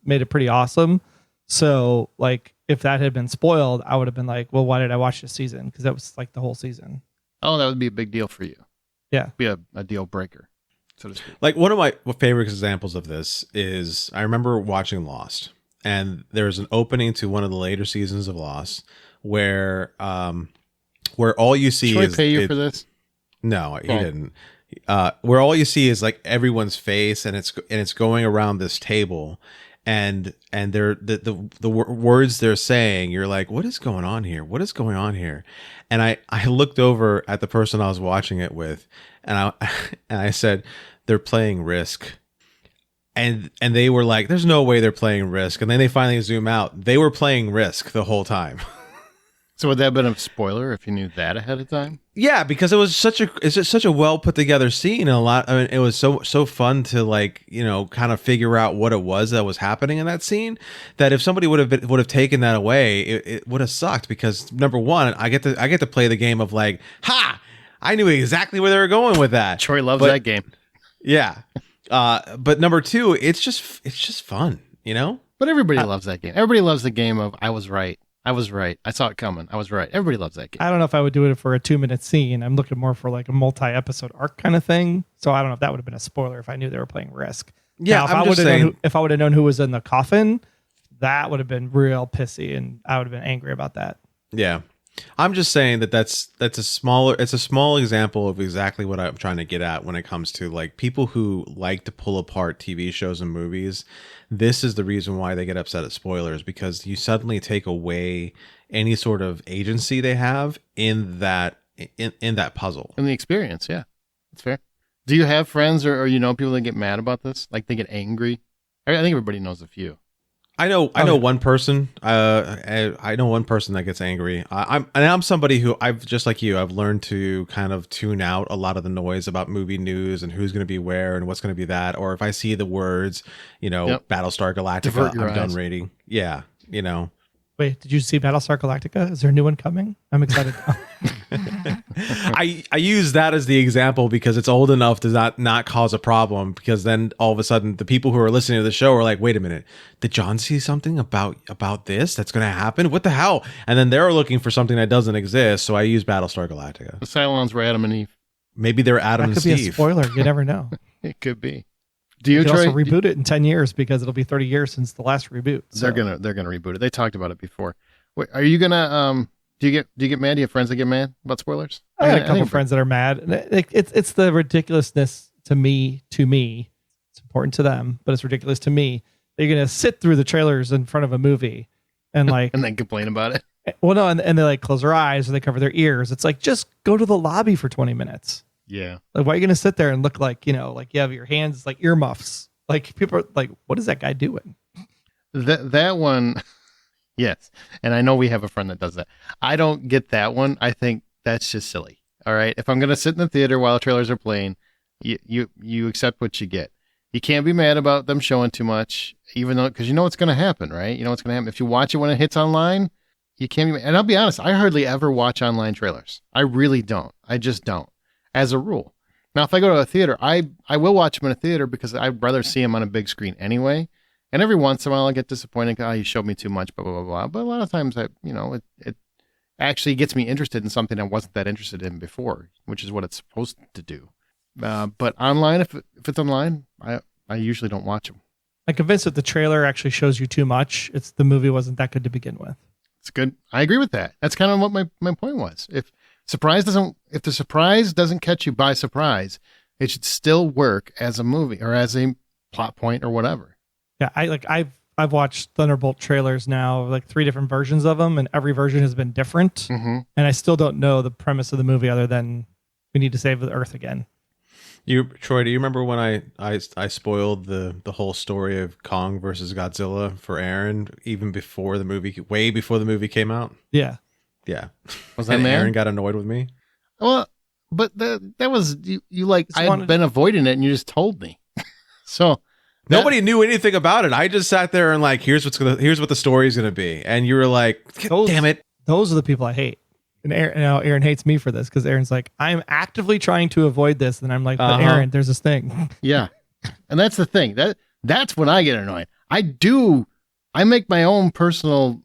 made it pretty awesome. So like, if that had been spoiled, I would have been like, well, why did I watch this season? Because that was like the whole season. Oh, that would be a big deal for you. Yeah. Be a deal breaker, so to speak. Like one of my favorite examples of this is I remember watching Lost, and there's an opening to one of the later seasons of Lost where all you see Should is I pay you for this? No, he didn't. Where all you see is like everyone's face, and it's going around this table, and they're the words they're saying. You're like, what is going on here? What is going on here? And I looked over at the person I was watching it with, and I said, they're playing Risk. And they were like, there's no way they're playing Risk. And then they finally zoom out. They were playing Risk the whole time. So would that have been a spoiler if you knew that ahead of time? Yeah, because it's just such a well put together scene, and it was so fun to like, kind of figure out what it was that was happening in that scene, that if somebody would have taken that away, it would have sucked, because number one, I get to play the game of like, I knew exactly where they were going with that. Troy loves that game. Yeah. But number two, it's just fun, But everybody loves that game. Everybody loves the game of I was right. I was right. I saw it coming. I was right. Everybody loves that game. I don't know if I would do it for a 2-minute scene. I'm looking more for like a multi-episode arc kind of thing. So I don't know if that would have been a spoiler if I knew they were playing Risk. Yeah, now, if I would have known who was in the coffin, that would have been real pissy, and I would have been angry about that. Yeah. I'm just saying it's a small example of exactly what I'm trying to get at when it comes to like people who like to pull apart TV shows and movies. This is the reason why they get upset at spoilers, because you suddenly take away any sort of agency they have in that puzzle. In the experience, yeah. That's fair. Do you have friends or people that get mad about this? Like they get angry? I think everybody knows a few. I know one person. I know one person that gets angry. I'm somebody who I've just like you. I've learned to kind of tune out a lot of the noise about movie news and who's going to be where and what's going to be that. Or if I see the words, Battlestar Galactica, I'm done reading. Yeah, Wait, did you see Battlestar Galactica? Is there a new one coming? I'm excited. I use that as the example because it's old enough to not cause a problem, because then all of a sudden the people who are listening to the show are like, wait a minute, did John see something about this that's going to happen? What the hell? And then they're looking for something that doesn't exist, so I use Battlestar Galactica. The Cylons were Adam and Eve. Maybe they're Adam and Steve. That could be a spoiler. You never know. It could be. Do you also reboot it in 10 years because it'll be 30 years since the last reboot. So. They're gonna reboot it. They talked about it before. Wait, are you gonna do you get mad? Do you have friends that get mad about spoilers? I got a couple friends that are mad. It's the ridiculousness to me. It's important to them, but it's ridiculous to me. They're gonna sit through the trailers in front of a movie and like and then complain about it. Well, no, and they like close their eyes or they cover their ears. It's like, just go to the lobby for 20 minutes. Yeah. Like, why are you going to sit there and look like, like you have your hands like earmuffs? Like, people are like, what is that guy doing? That one, yes. And I know we have a friend that does that. I don't get that one. I think that's just silly. All right. If I'm going to sit in the theater while the trailers are playing, you accept what you get. You can't be mad about them showing too much, even though, because you know what's going to happen, right? You know what's going to happen. If you watch it when it hits online, You can't even, and I'll be honest, I hardly ever watch online trailers. I really don't. I just don't, as a rule. Now, if I go to a theater, I will watch them in a theater because I'd rather see them on a big screen anyway. And every once in a while, I get disappointed. Oh, you showed me too much, blah, blah, blah, blah. But a lot of times, it actually gets me interested in something I wasn't that interested in before, which is what it's supposed to do. But online, if it's online, I usually don't watch them. I'm convinced that the trailer actually shows you too much. The movie wasn't that good to begin with. It's good. I agree with that. That's kind of what my point was. If the surprise doesn't catch you by surprise, it should still work as a movie or as a plot point or whatever. Yeah, I've watched Thunderbolt trailers now, like 3 different versions of them, and every version has been different. Mm-hmm. And I still don't know the premise of the movie other than we need to save the Earth again. Troy, do you remember when I spoiled the whole story of Kong versus Godzilla for Aaron even before the movie, way before the movie came out? Yeah. Yeah. Was that and man? Aaron got annoyed with me? Well, but that was you like I had been avoiding it and you just told me. So nobody knew anything about it. I just sat there and like, here's what the story is gonna be, and you were like, damn it. Those are the people I hate. And Aaron hates me for this because Aaron's like, I'm actively trying to avoid this, and I'm like, but Aaron, there's this thing. Yeah, and that's the thing. That's when I get annoyed. I make my own personal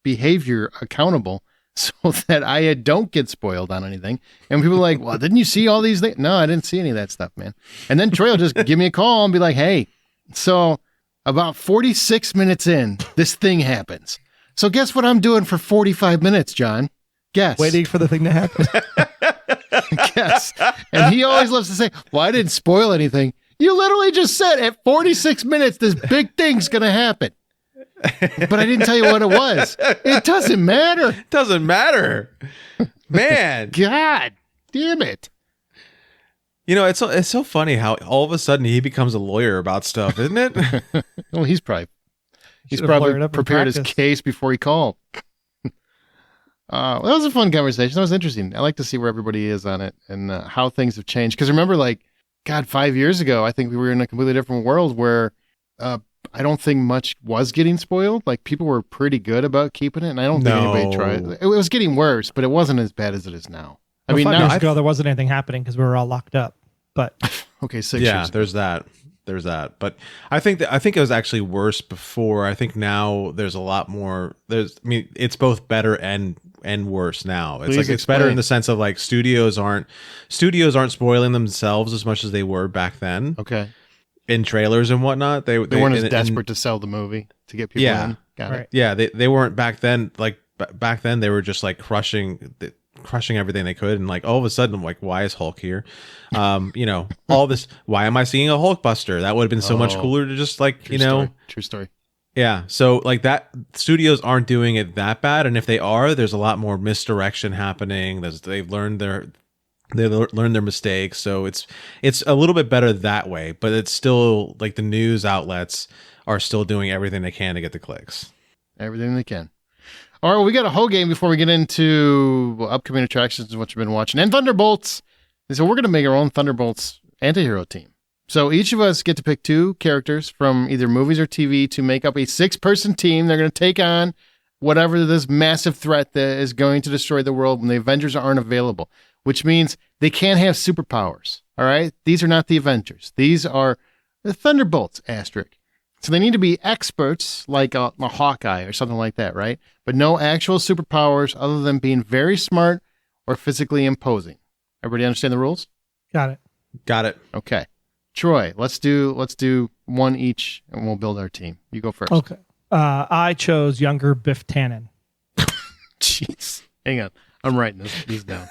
behavior accountable so that I don't get spoiled on anything. And people are like, well, didn't you see all these things? No, I didn't see any of that stuff, man. And then Troy will just give me a call and be like, hey, so about 46 minutes in, this thing happens. So guess what I'm doing for 45 minutes, John? Guess. Waiting for the thing to happen. Guess. And he always loves to say, well, I didn't spoil anything. You literally just said at 46 minutes, this big thing's going to happen. But I didn't tell you what it was. It doesn't matter. Doesn't matter. Man. God damn it. You know, it's so funny how all of a sudden he becomes a lawyer about stuff, isn't it? Well, he's probably prepared his case before he called. That was a fun conversation. That was interesting. I like to see where everybody is on it and how things have changed. Because remember, 5 years ago, I think we were in a completely different world where I don't think much was getting spoiled. Like, people were pretty good about keeping it, and I don't think anybody tried. It was getting worse, but it wasn't as bad as it is now. I mean, 5 years ago, there wasn't anything happening because we were all locked up. But okay, 6 years. Yeah, there's that. But I think it was actually worse before. I think now there's a lot more. It's both better and worse now. It's better in the sense of like studios aren't spoiling themselves as much as they were back then. Okay. In trailers and whatnot, they weren't as desperate to sell the movie to get people in. Got it. Yeah, they weren't back then. Like back then, they were just like crushing everything they could, and like all of a sudden, I'm like, why is Hulk here? All this. Why am I seeing a Hulkbuster? That would have been so much cooler to just like True story. Yeah, so like that, studios aren't doing it that bad, and if they are, there's a lot more misdirection happening. They've learned their mistakes, so it's a little bit better that way. But it's still like the news outlets are still doing everything they can to get the clicks. Everything they can. All right, well, we got a whole game before we get into upcoming attractions and what you've been watching, and Thunderbolts. And so we're going to make our own Thunderbolts antihero team. So each of us get to pick 2 characters from either movies or TV to make up a 6-person team. They're going to take on whatever this massive threat that is going to destroy the world when the Avengers aren't available, which means they can't have superpowers. All right? These are not the Avengers. These are the Thunderbolts, asterisk. So they need to be experts like a Hawkeye or something like that, right? But no actual superpowers other than being very smart or physically imposing. Everybody understand the rules? Got it. Okay. Troy, let's do one each and we'll build our team. You go first. Okay. I chose younger Biff Tannen. Jeez. Hang on. I'm writing these down.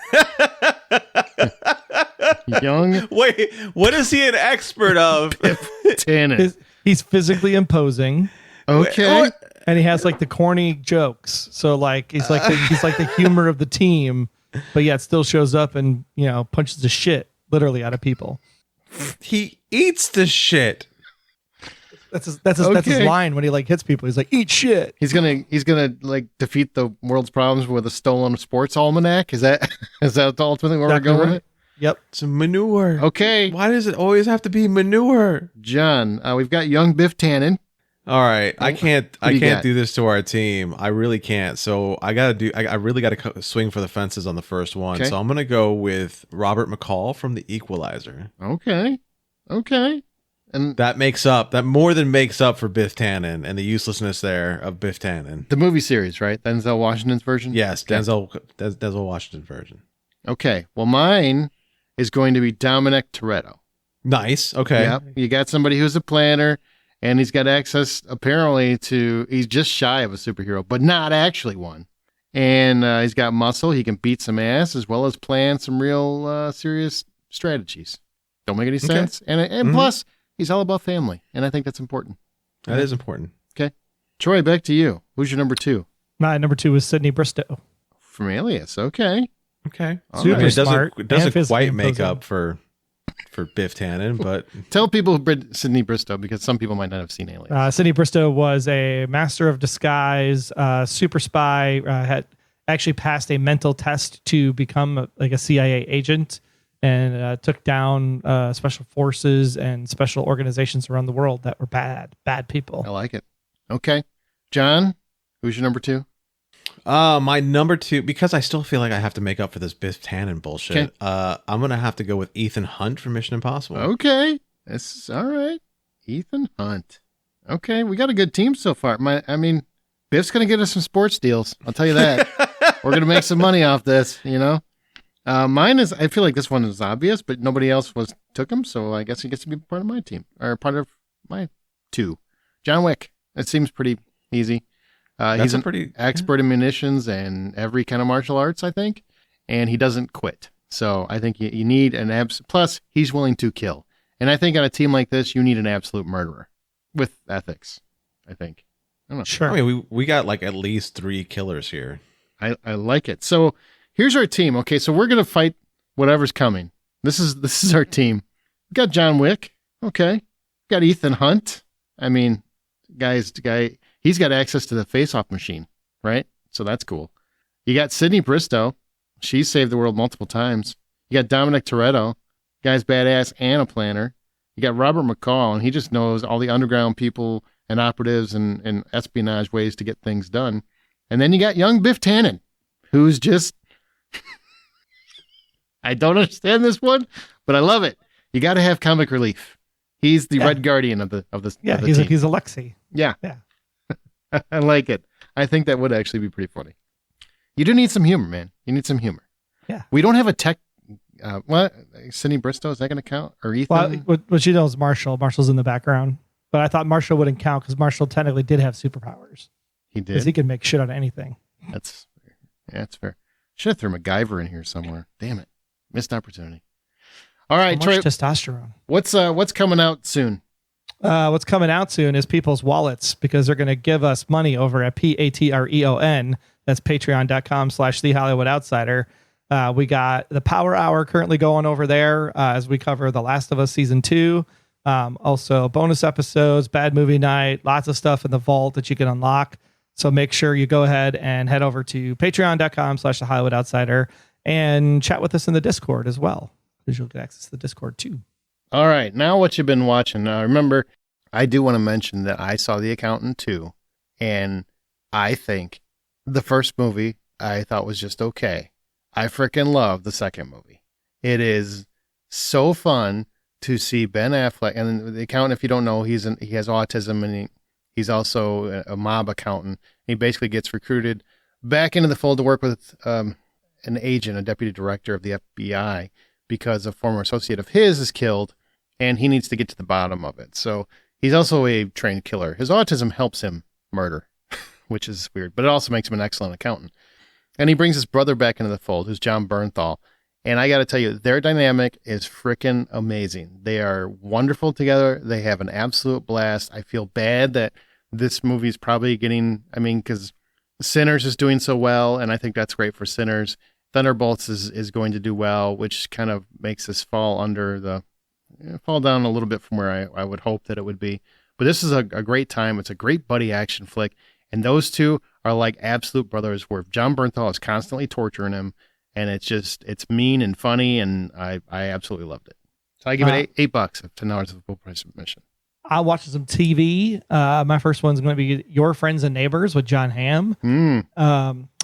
Young. Wait, what is he an expert of? Biff Tannen. He's physically imposing. Okay. And he has like the corny jokes. So like he's like the humor of the team, but yet still shows up and, punches the shit literally out of people. He eats the shit. That's his line when he like hits people. He's like, eat shit. He's gonna like defeat the world's problems with a stolen sports almanac. Is that ultimately where we're going with it? Yep. It's manure. Okay. Why does it always have to be manure? John, we've got young Biff Tannen. All right, I do can't you got? do this to our team. I really can't. So I really gotta swing for the fences on the first one. Okay. So I'm gonna go with Robert McCall from The Equalizer. Okay. And That more than makes up for Biff Tannen and the uselessness there of Biff Tannen. the movie series, right? Denzel Washington's version? Yes, Okay. Denzel Washington version. Okay. Well, mine is going to be Dominic Toretto. Nice. Okay. Yep. You got somebody who's a planner and he's got access apparently he's just shy of a superhero, but not actually one. And he's got muscle. He can beat some ass as well as plan some real serious strategies. Don't make any sense. And plus, he's all about family. And I think that's important. That is important. Okay. Troy, back to you. Who's your number 2? My number 2 was Sidney Bristow. From Alias. Okay. Okay. All Super right. smart. It doesn't physically quite make imposing. up for Biff Tannen, but Tell people Sidney Bristow because some people might not have seen Alias. Sidney Bristow was a master of disguise, super spy, had actually passed a mental test to become a CIA agent, and took down special forces and special organizations around the world that were bad people. I like it. Okay. John, who's your number 2? my number 2, because I still feel like I have to make up for this Biff Tannen bullshit. Okay. I'm gonna have to go with Ethan Hunt from Mission Impossible. Okay. This is all right. Ethan Hunt. Okay. We got a good team so far. Biff's going to get us some sports deals. I'll tell you that. We're going to make some money off this, Mine is, I feel like this one is obvious, but nobody else took him. So I guess he gets to be part of my team or part of my 2. John Wick. It seems pretty easy. He's an expert in munitions and every kind of martial arts, I think. And he doesn't quit. So I think you need plus he's willing to kill. And I think on a team like this, you need an absolute murderer with ethics, I think. I don't know. Sure. I mean, we got like at least 3 killers here. I like it. So here's our team. Okay, so we're gonna fight whatever's coming. This is our team. We got John Wick. Okay. We got Ethan Hunt. I mean, he's got access to the face-off machine, right? So that's cool. You got Sidney Bristow. She's saved the world multiple times. You got Dominic Toretto. Guy's badass and a planner. You got Robert McCall, and he just knows all the underground people and operatives and espionage ways to get things done. And then you got young Biff Tannen, who's just I don't understand this one, but I love it. You got to have comic relief. He's the Red Guardian of the Yeah, team. he's Alexei. Yeah. Yeah. I like it. I think that would actually be pretty funny. You do need some humor, man. You need some humor. Yeah. We don't have a tech. What? Sidney Bristow, is that going to count? Or Ethan? Well, what she knows, Marshall. Marshall's in the background. But I thought Marshall wouldn't count because Marshall technically did have superpowers. He Because did. he can make shit out of anything. That's fair. Should have threw MacGyver in here somewhere. Damn it. Missed opportunity. All right, So much Troy, testosterone. what's coming out soon? What's coming out soon is people's wallets because they're going to give us money over at Patreon. That's patreon.com/The Hollywood Outsider. We got the Power Hour currently going over there as we cover The Last of Us Season 2. Also bonus episodes, Bad Movie Night, lots of stuff in the vault that you can unlock. So make sure you go ahead and head over to patreon.com/The Hollywood Outsider and chat with us in the Discord as well, because you'll get access to the Discord too. All right, now what you've been watching. Now, remember, I do want to mention that I saw The Accountant too, and I think the first movie I thought was just okay. I freaking love the second movie. It is so fun to see Ben Affleck, and The Accountant, if you don't know, he has autism, and he's also a mob accountant. He basically gets recruited back into the fold to work with an agent, a deputy director of the FBI, because a former associate of his is killed, and he needs to get to the bottom of it. So he's also a trained killer. His autism helps him murder, which is weird, but it also makes him an excellent accountant. And he brings his brother back into the fold, who's John Bernthal. And I got to tell you, their dynamic is freaking amazing. They are wonderful together. They have an absolute blast. I feel bad that this movie is probably because Sinners is doing so well, and I think that's great for Sinners. Thunderbolts is going to do well, which kind of makes this fall down a little bit from where I would hope that it would be. But this is a great time. It's a great buddy action flick. And those two are like absolute brothers, where John Bernthal is constantly torturing him. And it's mean and funny. And I absolutely loved it. So I give it $8 of 10 hours of full price admission. I watched some TV. My first one's going to be Your Friends and Neighbors with John Hamm.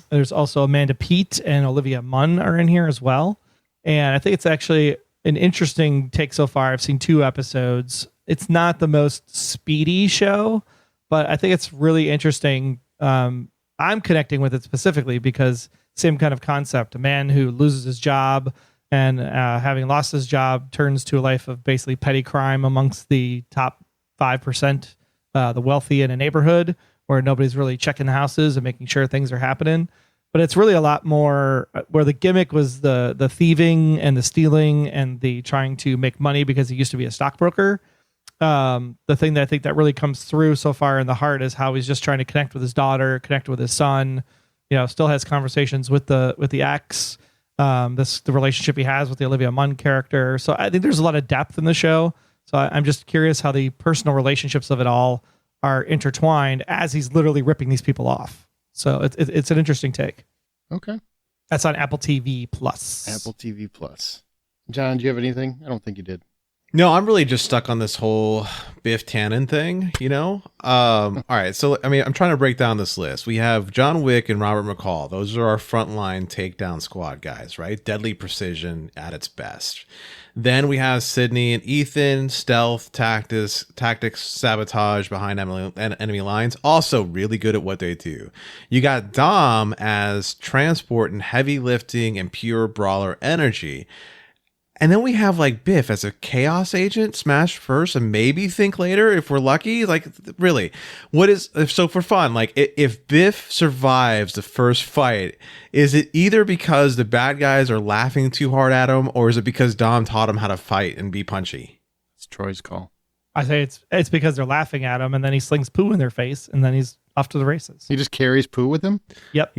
There's also Amanda Peet and Olivia Munn are in here as well. And I think it's actually an interesting take so far. I've seen 2 episodes. It's not the most speedy show, but I think it's really interesting. I'm connecting with it specifically because same kind of concept. A man who loses his job and having lost his job turns to a life of basically petty crime amongst the top 5%, the wealthy in a neighborhood where nobody's really checking the houses and making sure things are happening. But it's really a lot more where the gimmick was the thieving and the stealing and the trying to make money because he used to be a stockbroker. The thing that I think that really comes through so far in the heart is how he's just trying to connect with his daughter, connect with his son, still has conversations with the ex, the relationship he has with the Olivia Munn character. So I think there's a lot of depth in the show. So I'm just curious how the personal relationships of it all are intertwined as he's literally ripping these people off. So it's an interesting take. Okay. That's on Apple TV Plus. Apple TV Plus. John, do you have anything? I don't think you did. No, I'm really just stuck on this whole Biff Tannen thing, all right, so I'm trying to break down this list. We have John Wick and Robert McCall. Those are our frontline takedown squad guys, right? Deadly precision at its best. Then we have Sydney and Ethan, stealth, tactics, sabotage behind enemy lines. Also really good at what they do. You got Dom as transport and heavy lifting and pure brawler energy. And then we have like Biff as a chaos agent, smash first and maybe think later if we're lucky. Like, really, so for fun, like if Biff survives the first fight, is it either because the bad guys are laughing too hard at him, or is it because Dom taught him how to fight and be punchy? It's Troy's call. I say it's because they're laughing at him, and then he slings poo in their face, and then he's off to the races. He just carries poo with him? Yep.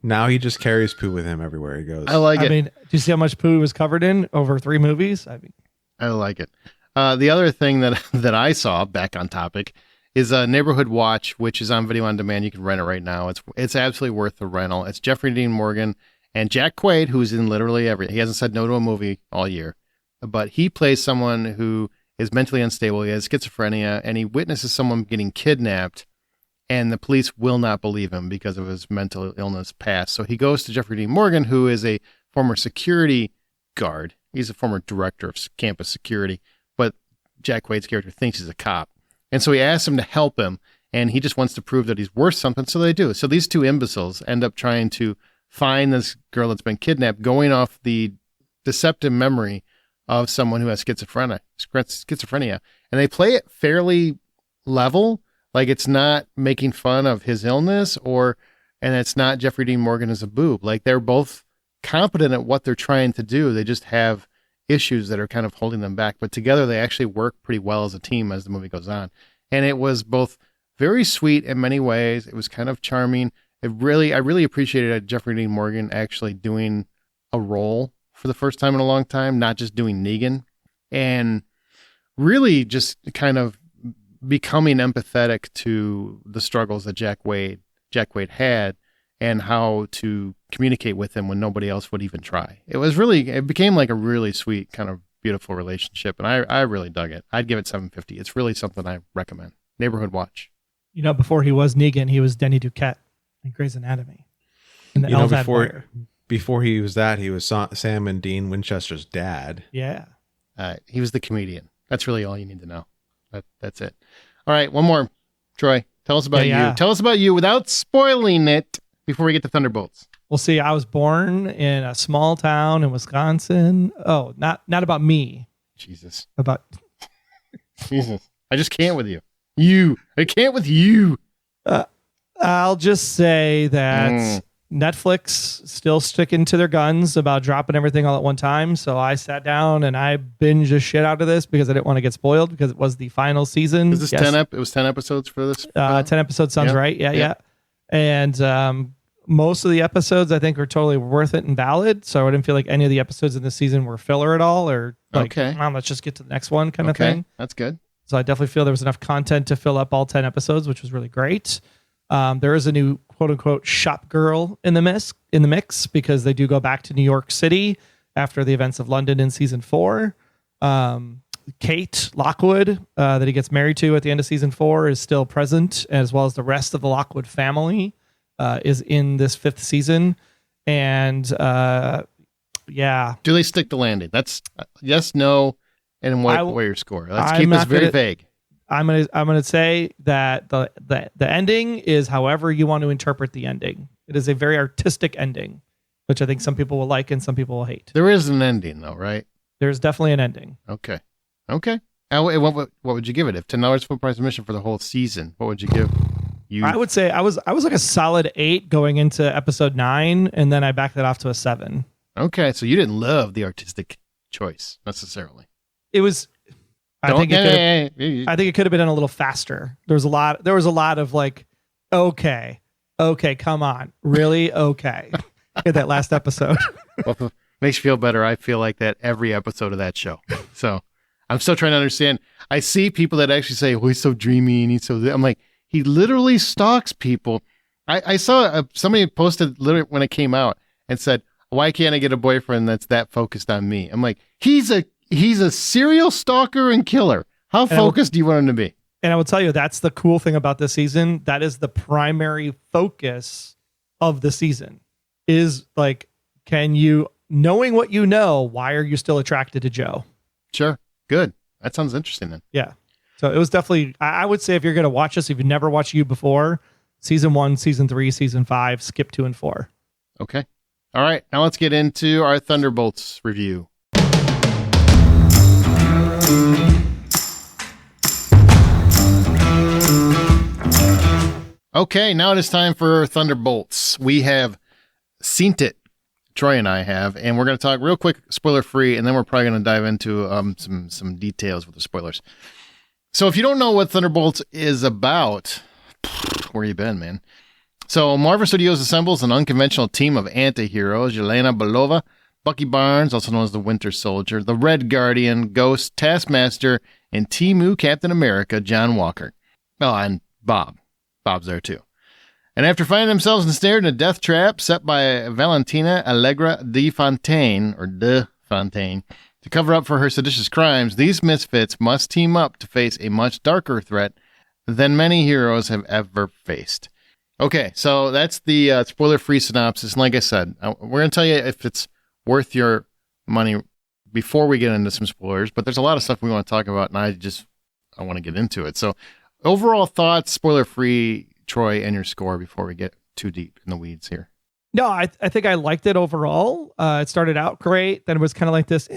Now he just carries poo with him everywhere he goes. I like it. I mean, do you see how much poo he was covered in over 3 movies? I like it. The other thing that I saw, back on topic, is Neighborhood Watch, which is on video on demand. You can rent it right now. It's absolutely worth the rental. It's Jeffrey Dean Morgan and Jack Quaid, who's in literally everything. He hasn't said no to a movie all year, but he plays someone who is mentally unstable. He has schizophrenia, and he witnesses someone getting kidnapped, and the police will not believe him because of his mental illness past. So he goes to Jeffrey Dean Morgan, who is a former security guard. He's a former director of campus security, but Jack Quaid's character thinks he's a cop. And so he asks him to help him, and he just wants to prove that he's worth something, so they do. So these 2 imbeciles end up trying to find this girl that's been kidnapped, going off the deceptive memory of someone who has schizophrenia. And they play it fairly level. Like, it's not making fun of his illness, and it's not Jeffrey Dean Morgan as a boob. Like, they're both competent at what they're trying to do. They just have issues that are kind of holding them back. But together, they actually work pretty well as a team as the movie goes on. And it was both very sweet in many ways. It was kind of charming. I really appreciated Jeffrey Dean Morgan actually doing a role for the first time in a long time, not just doing Negan, and really just kind of becoming empathetic to the struggles that Jack Quaid had and how to communicate with him when nobody else would even try. It became like a really sweet, kind of beautiful relationship, and I really dug it. I'd give it 750. It's really something I recommend. Neighborhood Watch. Before he was Negan, he was Denny Duquette in Grey's Anatomy. And before he was that, he was Sam and Dean Winchester's dad. Yeah. He was the comedian. That's really all you need to know. That's it. All right, one more. Troy, tell us about you. Tell us about you without spoiling it before we get to Thunderbolts. Well, see, I was born in a small town in Wisconsin. Oh, not about me. Jesus. About Jesus. I just can't with you. I can't with you. I'll just say that Netflix still sticking to their guns about dropping everything all at one time. So I sat down and I binged the shit out of this because I didn't want to get spoiled because it was the final season. Is this 10 It was 10 episodes for this? 10 episodes sounds right. Yeah. And most of the episodes I think are totally worth it and valid. So I didn't feel like any of the episodes in this season were filler at all or like, let's just get to the next one kind of thing. That's good. So I definitely feel there was enough content to fill up all 10 episodes, which was really great. There is a new quote unquote shop girl in the mix because they do go back to New York City after the events of London in season 4. Kate Lockwood that he gets married to at the end of season 4 is still present, as well as the rest of the Lockwood family is in this 5th season. And yeah. Do they stick the landing? That's yes, no, and what your score? Let's keep this very vague. I'm gonna say that the ending is however you want to interpret the ending. It is a very artistic ending, which I think some people will like and some people will hate. There is an ending though, right? There's definitely an ending. Okay. What would you give it if $10 full price admission for the whole season? What would you give? I would say I was like a solid 8 going into episode 9, and then I backed that off to a 7. Okay, so you didn't love the artistic choice necessarily. It was. I think it could have been a little faster. There was a lot of like, okay, come on, really, okay, in that last episode. Well, if it makes you feel better, I feel like that every episode of that show. So I'm still trying to understand. I see people that actually say, "Oh, he's so dreamy," and he's so. I'm like, he literally stalks people. I saw somebody posted literally when it came out and said, "Why can't I get a boyfriend that's that focused on me?" I'm like, he's a serial stalker and killer. How focused do you want him to be? And I will tell you, that's the cool thing about this season. That is the primary focus of the season. Is like, can you, knowing what you know, why are you still attracted to Joe? Sure. Good. That sounds interesting then. Yeah. So it was definitely, I would say if you're going to watch this, if you've never watched You before, season 1, season 3, season 5, skip 2 and 4. Okay. All right. Now let's get into our Thunderbolts review. Okay, now it is time for Thunderbolts. We have seen it, Troy and I have, and we're going to talk real quick, spoiler free, and then we're probably going to dive into some details with the spoilers. So if you don't know what Thunderbolts is about, where you been, man? So Marvel Studios assembles an unconventional team of anti-heroes: Yelena Belova, Bucky Barnes, also known as the Winter Soldier, the Red Guardian, Ghost, Taskmaster, and Timu Captain America, John Walker. Oh, and Bob. Bob's there too. And after finding themselves ensnared in a death trap set by Valentina Allegra de Fontaine, to cover up for her seditious crimes, these misfits must team up to face a much darker threat than many heroes have ever faced. Okay, so that's the spoiler-free synopsis. And like I said, we're going to tell you if it's worth your money before we get into some spoilers, but there's a lot of stuff we want to talk about, and I want to get into it. So overall thoughts, spoiler-free, Troy, and your score before we get too deep in the weeds here. No, I think I liked it overall. It started out great. Then it was kind of like this,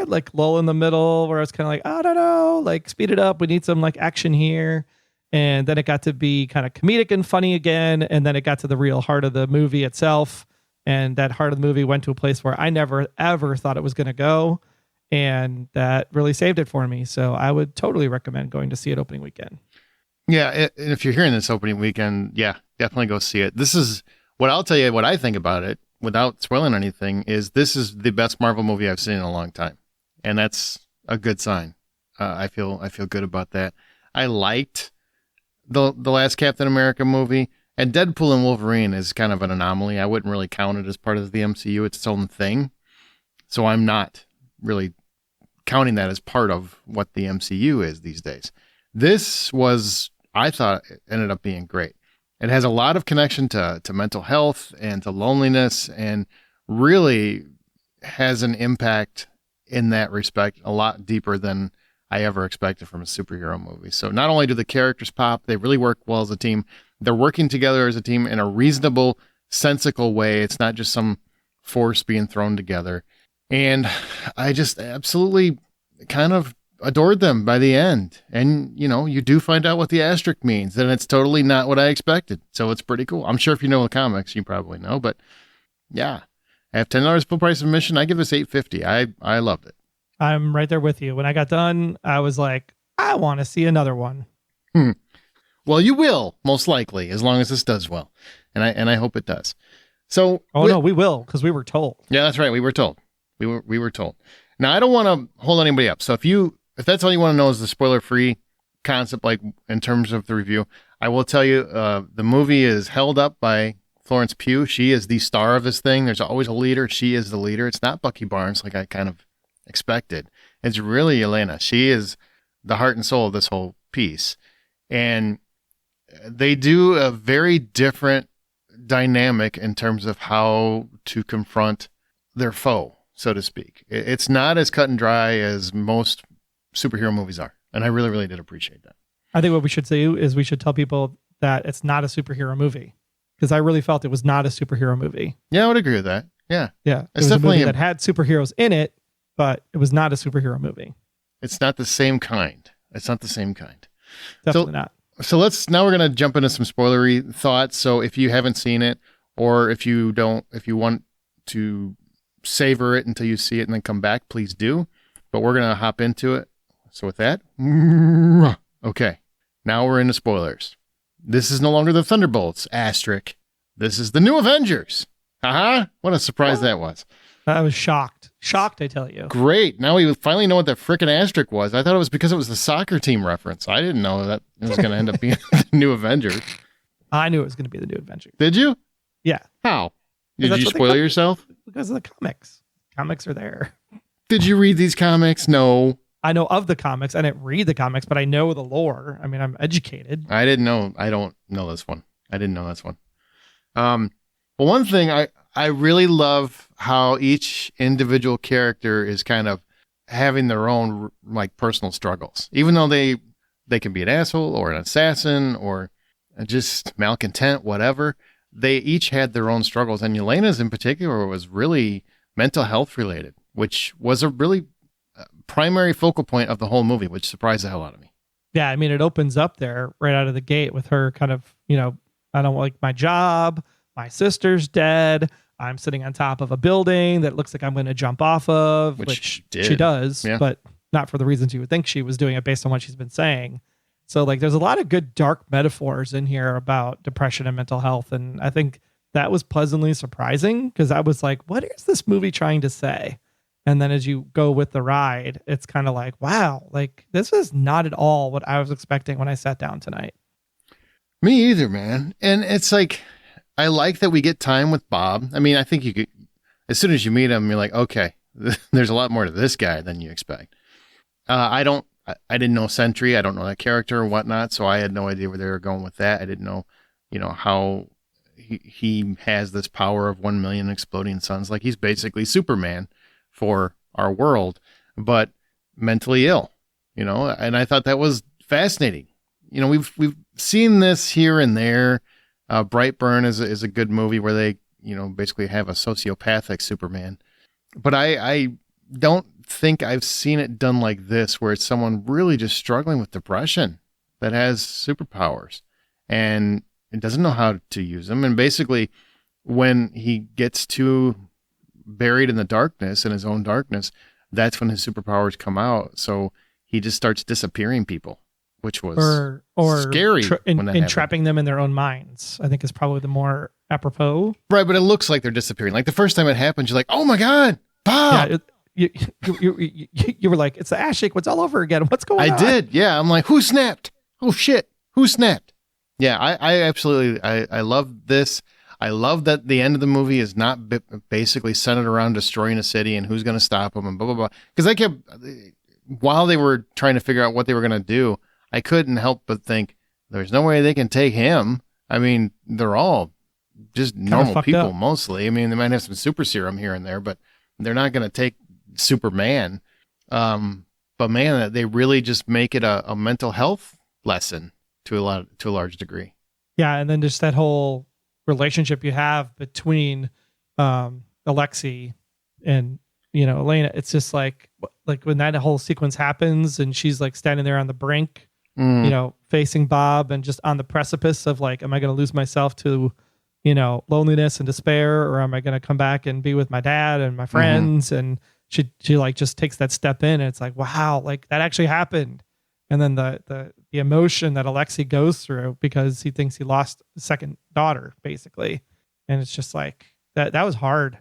like lull in the middle where I was kind of like, I don't know, like speed it up. We need some like action here. And then it got to be kind of comedic and funny again. And then it got to the real heart of the movie itself. And that heart of the movie went to a place where I never, ever thought it was going to go. And that really saved it for me. So I would totally recommend going to see it opening weekend. Yeah, and if you're hearing this opening weekend, yeah, definitely go see it. This is what I'll tell you, what I think about it, without spoiling anything, is this is the best Marvel movie I've seen in a long time. And that's a good sign. I feel good about that. I liked the last Captain America movie, and Deadpool and Wolverine is kind of an anomaly. I wouldn't really count it as part of the MCU. It's its own thing. So I'm not really counting that as part of what the MCU is these days. This was, I thought, it ended up being great. It has a lot of connection to mental health and to loneliness, and really has an impact in that respect a lot deeper than I ever expected from a superhero movie. So not only do the characters pop, they really work well as a team. They're working together as a team in a reasonable, sensical way. It's not just some force being thrown together. And I just absolutely kind of adored them by the end. And, you know, you do find out what the asterisk means, and it's totally not what I expected. So it's pretty cool. I'm sure if you know the comics, you probably know, but yeah, I have $10 full price admission. I give this $8.50. I loved it. I'm right there with you. When I got done, I was like, I want to see another one. Well, you will, most likely, as long as this does well. And I hope it does. So, no, we will, because we were told. Yeah, that's right. We were told. We were told. Now, I don't want to hold anybody up. So if that's all you want to know is the spoiler-free concept, like in terms of the review, I will tell you the movie is held up by Florence Pugh. She is the star of this thing. There's always a leader. She is the leader. It's not Bucky Barnes, like I kind of expected. It's really Elena. She is the heart and soul of this whole piece. And they do a very different dynamic in terms of how to confront their foe, so to speak. It's not as cut and dry as most superhero movies are. And I really, really did appreciate that. I think what we should say is we should tell people that it's not a superhero movie, because I really felt it was not a superhero movie. Yeah, I would agree with that. Yeah. Yeah. It It's was a definitely movie that had superheroes in it, but it was not a superhero movie. It's not the same kind. It's not the same kind. Definitely not. So now we're going to jump into some spoilery thoughts. So if you haven't seen it, or if you want to savor it until you see it and then come back, please do. But we're going to hop into it. So with that, okay, now we're into spoilers. This is no longer the Thunderbolts, asterisk. This is the New Avengers. Haha, what a surprise that was. I was shocked. Shocked, I tell you. Great. Now we finally know what that frickin' asterisk was. I thought it was because it was the soccer team reference. I didn't know that it was going to end up being the New Avengers. I knew it was going to be the New Avenger. Did you? Yeah. How? Did That's you what they spoil call- yourself? Because of the comics. Comics are there. Did you read these comics? No. I know of the comics. I didn't read the comics, but I know the lore. I mean, I'm educated. I didn't know. I don't know this one. I didn't know this one. But one thing, I really love how each individual character is kind of having their own like personal struggles, even though they can be an asshole or an assassin or just malcontent, whatever. They each had their own struggles, and Yelena's in particular was really mental health related, which was a really primary focal point of the whole movie, which surprised the hell out of me. Yeah, I mean, it opens up there right out of the gate with her kind of, I don't like my job. My sister's dead. I'm sitting on top of a building that looks like I'm going to jump off of, which she does, Yeah. but not for the reasons you would think she was doing it based on what she's been saying. So like, there's a lot of good dark metaphors in here about depression and mental health. And I think that was pleasantly surprising, because I was like, what is this movie trying to say? And then as you go with the ride, it's kind of like, wow, like this is not at all what I was expecting when I sat down tonight. Me either, man. And it's like, I like that we get time with Bob. I mean, I think you could, as soon as you meet him, you're like, okay, there's a lot more to this guy than you expect. I didn't know Sentry. I don't know that character or whatnot. So I had no idea where they were going with that. I didn't know, how he has this power of 1 million exploding suns. Like he's basically Superman for our world, but mentally ill, and I thought that was fascinating. We've seen this here and there. Brightburn is a good movie where they, basically have a sociopathic Superman, but I don't think I've seen it done like this, where it's someone really just struggling with depression that has superpowers and it doesn't know how to use them. And basically when he gets too buried in the darkness, in his own darkness, that's when his superpowers come out. So he just starts disappearing people, which was or scary when that happened. trapping them in their own minds, I think is probably the more apropos. Right, but it looks like they're disappearing. Like the first time it happened, you're like, "Oh my god, Bob!" Yeah, you were like, "It's the ash sequence all over again. What's going on?" I did. Yeah, I'm like, "Who snapped? Oh shit, who snapped?" Yeah, I absolutely I love this. I love that the end of the movie is not basically centered around destroying a city and who's going to stop them and blah blah blah. Because I kept, while they were trying to figure out what they were going to do, I couldn't help but think, there's no way they can take him. I mean, they're all just normal people mostly. I mean, they might have some super serum here and there, but they're not going to take Superman. But man, they really just make it a mental health lesson to a large degree. Yeah, and then just that whole relationship you have between Alexei and Elena. It's just like when that whole sequence happens and she's like standing there on the brink, facing Bob and just on the precipice of like, am I going to lose myself to, loneliness and despair, or am I going to come back and be with my dad and my friends? Mm-hmm. And she like just takes that step in, and it's like, wow, like that actually happened. And then the emotion that Alexei goes through because he thinks he lost a second daughter, basically. And it's just like, that was hard.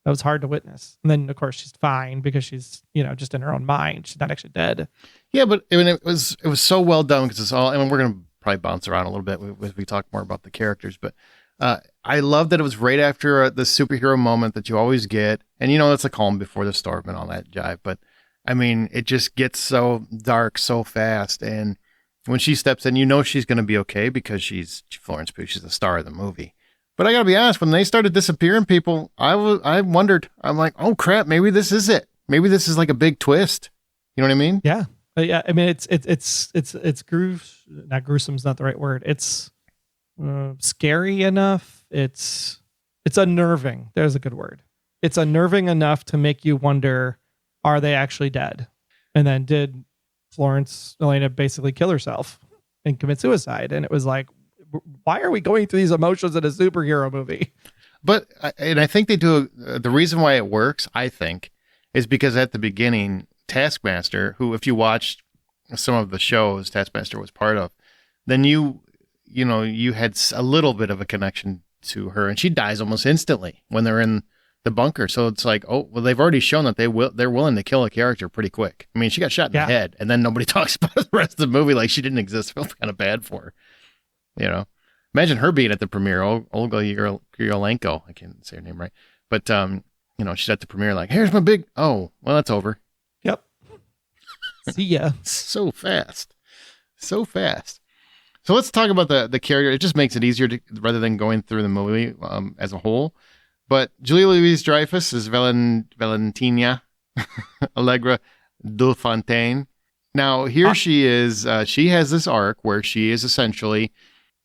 That was hard to witness. And then of course she's fine because she's, just in her own mind. She's not actually dead. Yeah, but I mean, it was so well done, because it's all, and we're going to probably bounce around a little bit as we talk more about the characters, but I love that it was right after the superhero moment that you always get. And that's a calm before the storm and all that jive. But I mean, it just gets so dark so fast. And when she steps in, you know she's going to be okay because she's Florence Pugh. She's the star of the movie. But I got to be honest, when they started disappearing people, I wondered, I'm like, oh crap, maybe this is it. Maybe this is like a big twist. You know what I mean? Yeah. Yeah. I mean, it's not gruesome's not the right word. It's scary enough. It's unnerving. There's a good word. It's unnerving enough to make you wonder, are they actually dead? And then did Florence Elena basically kill herself and commit suicide? And it was like, why are we going through these emotions in a superhero movie? But, and I think they do, the reason why it works, I think, is because at the beginning, Taskmaster, who, if you watched some of the shows Taskmaster was part of, then you had a little bit of a connection to her, and she dies almost instantly when they're in the bunker. So it's like, oh, well, they've already shown that they're willing to kill a character pretty quick. I mean, she got shot in the head, and then nobody talks about the rest of the movie like she didn't exist. I feel kind of bad for her. You know, imagine her being at the premiere. Olga Kurylenko, I can't say her name right, but she's at the premiere like, here's my big. Oh, well, that's over. Yep. See ya. So fast. So let's talk about the character. It just makes it easier rather than going through the movie as a whole. But Julia Louis-Dreyfus is Valentina Allegra Dulfontaine. Now, here she is. She has this arc where she is essentially,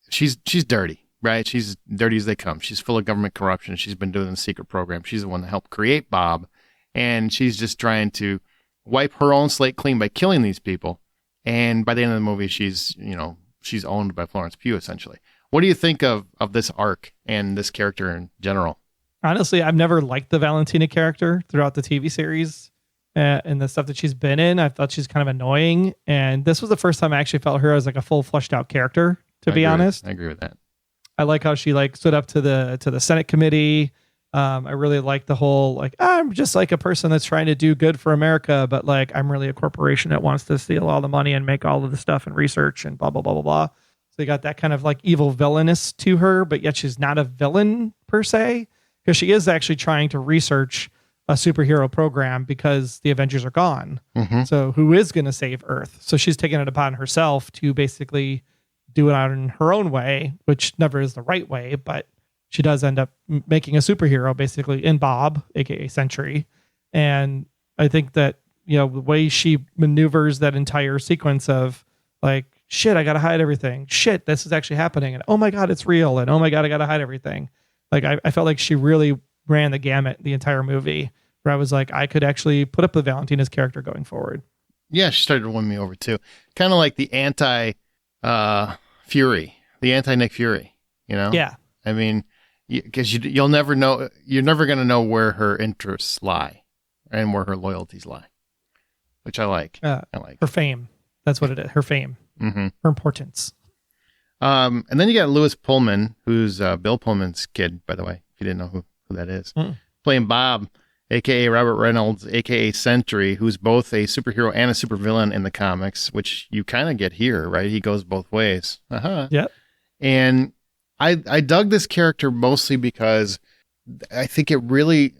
she's dirty, right? She's dirty as they come. She's full of government corruption. She's been doing the secret program. She's the one that helped create Bob. And she's just trying to wipe her own slate clean by killing these people. And by the end of the movie, she's owned by Florence Pugh, essentially. What do you think of this arc and this character in general? Honestly, I've never liked the Valentina character throughout the TV series and the stuff that she's been in. I thought she's kind of annoying. And this was the first time I actually felt her as like a full fleshed out character, to be honest. I agree with that. I like how she like stood up to the Senate committee. I really like the whole, like, I'm just like a person that's trying to do good for America, but like, I'm really a corporation that wants to steal all the money and make all of the stuff and research and blah, blah, blah, blah, blah. So you got that kind of like evil villainous to her, but yet she's not a villain per se, because she is actually trying to research a superhero program because the Avengers are gone. Mm-hmm. So who is going to save Earth? So she's taking it upon herself to basically do it out in her own way, which never is the right way, but she does end up making a superhero basically in Bob, aka Sentry. And I think that, the way she maneuvers that entire sequence of like, shit, I got to hide everything. Shit, this is actually happening. And oh my God, it's real. And oh my God, I got to hide everything. Like, I felt like she really ran the gamut the entire movie, where I was like, I could actually put up with Valentina's character going forward. Yeah, she started to win me over too. Kind of like the Fury, the anti-Nick Fury, Yeah. I mean, because you'll never know, you're never going to know where her interests lie and where her loyalties lie, which I like. I like her fame. That's what it is. Her fame, her importance. And then you got Lewis Pullman, who's Bill Pullman's kid, by the way, if you didn't know who that is, playing Bob, aka Robert Reynolds, aka Sentry, who's both a superhero and a supervillain in the comics, which you kind of get here, right? He goes both ways. Yep. And I dug this character mostly because I think it really,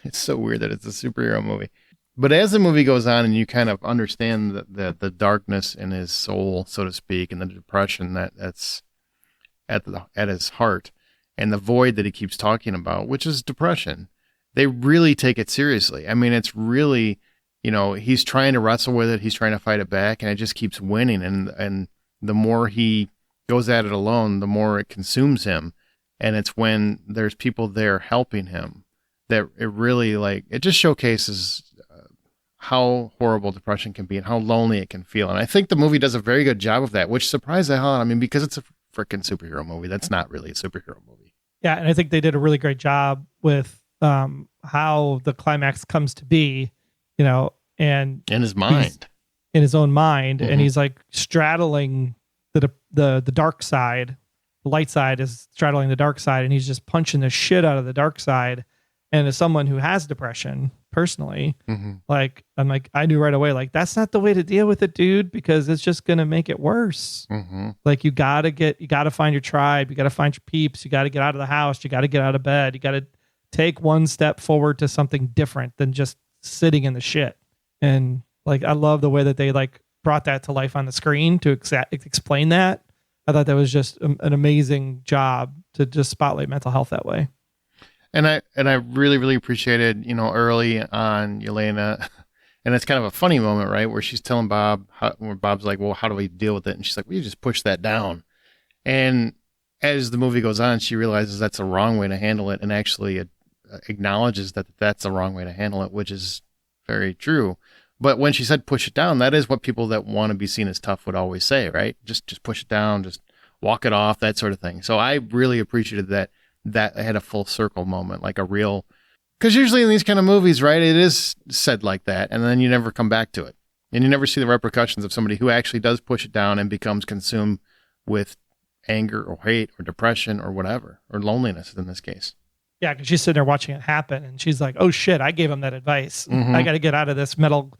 it's so weird that it's a superhero movie. But as the movie goes on and you kind of understand the darkness in his soul, so to speak, and the depression that's at his heart and the void that he keeps talking about, which is depression, they really take it seriously. I mean, it's really, he's trying to wrestle with it. He's trying to fight it back, and it just keeps winning. And the more he goes at it alone, the more it consumes him. And it's when there's people there helping him that it really, like, it just showcases how horrible depression can be and how lonely it can feel. And I think the movie does a very good job of that, which surprised the hell out of me because it's a freaking superhero movie. That's not really a superhero movie. Yeah, and I think they did a really great job with how the climax comes to be, and in his mind, in his own mind, and he's like straddling the dark side. The light side is straddling the dark side, and he's just punching the shit out of the dark side. And as someone who has depression personally, like, I'm like, I knew right away, like, that's not the way to deal with it, dude, because it's just going to make it worse. Like, you got to find your tribe. You got to find your peeps. You got to get out of the house. You got to get out of bed. You got to take one step forward to something different than just sitting in the shit. And like, I love the way that they like brought that to life on the screen to explain that. I thought that was just an amazing job to just spotlight mental health that way. And I really, really appreciated, early on Yelena, and it's kind of a funny moment, right? Where she's telling Bob, where Bob's like, well, how do we deal with it? And she's like, well, you just push that down. And as the movie goes on, she realizes that's the wrong way to handle it, and actually acknowledges that that's the wrong way to handle it, which is very true. But when she said push it down, that is what people that want to be seen as tough would always say, right? Just push it down, just walk it off, that sort of thing. So I really appreciated that had a full circle moment, like a real, because usually in these kind of movies, right, it is said like that, and then you never come back to it. And you never see the repercussions of somebody who actually does push it down and becomes consumed with anger or hate or depression or whatever, or loneliness in this case. Yeah, because she's sitting there watching it happen, and she's like, oh shit, I gave him that advice. Mhm. I got to get out of this metal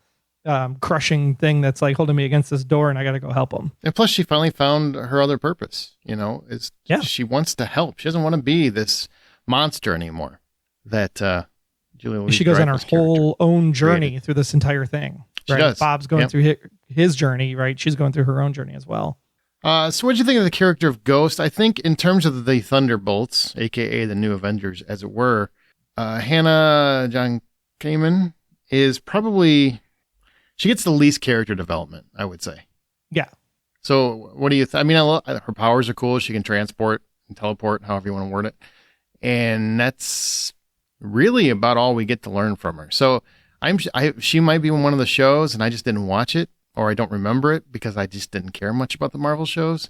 crushing thing that's like holding me against this door, and I got to go help him. And plus, she finally found her other purpose. She wants to help. She doesn't want to be this monster anymore. That Julia she goes on her whole own journey through this entire thing. She right? does. Bob's going through his journey, right? She's going through her own journey as well. So what do you think of the character of Ghost? I think in terms of the Thunderbolts, aka the new Avengers, as it were, Hannah John Kamen is probably, she gets the least character development, I would say. Yeah. So what do you I mean, her powers are cool. She can transport and teleport, however you want to word it. And that's really about all we get to learn from her. So she might be in one of the shows and I just didn't watch it, or I don't remember it because I just didn't care much about the Marvel shows.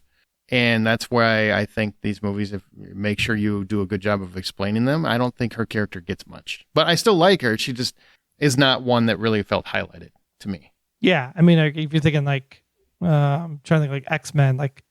And that's why I think these movies, make sure you do a good job of explaining them. I don't think her character gets much, but I still like her. She just is not one that really felt highlighted to me. Yeah. I mean, if you're thinking like, I'm trying to think like X-Men, like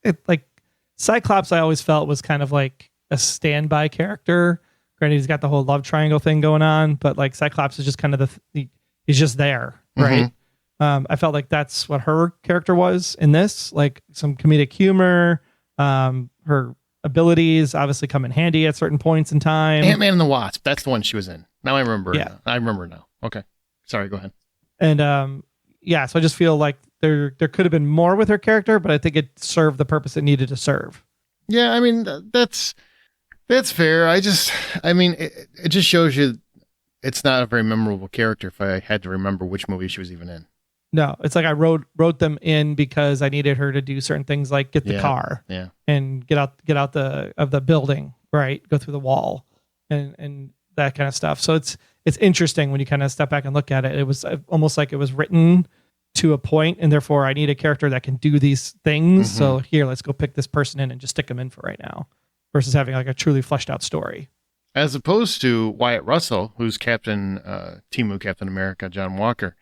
Cyclops, I always felt was kind of like a standby character. Granted, he's got the whole love triangle thing going on, but like Cyclops is just kind of he's just there. Right. Mm-hmm. I felt like that's what her character was in this, like some comedic humor. Her abilities obviously come in handy at certain points in time. Ant-Man and the Wasp. That's the one she was in. Now I remember. Yeah. I remember now. Okay. Sorry. Go ahead. And, so I just feel like there could have been more with her character, but I think it served the purpose it needed to serve. Yeah. I mean, that's fair. It just shows you it's not a very memorable character if I had to remember which movie she was even in. No, it's like I wrote them in because I needed her to do certain things like get the car and get out of the building, right? Go through the wall and that kind of stuff. So it's interesting when you kind of step back and look at it. It was almost like it was written to a point, and therefore I need a character that can do these things. Mm-hmm. So here, let's go pick this person in and just stick them in for right now, versus having like a truly fleshed out story. As opposed to Wyatt Russell, who's Timu Captain America, John Walker.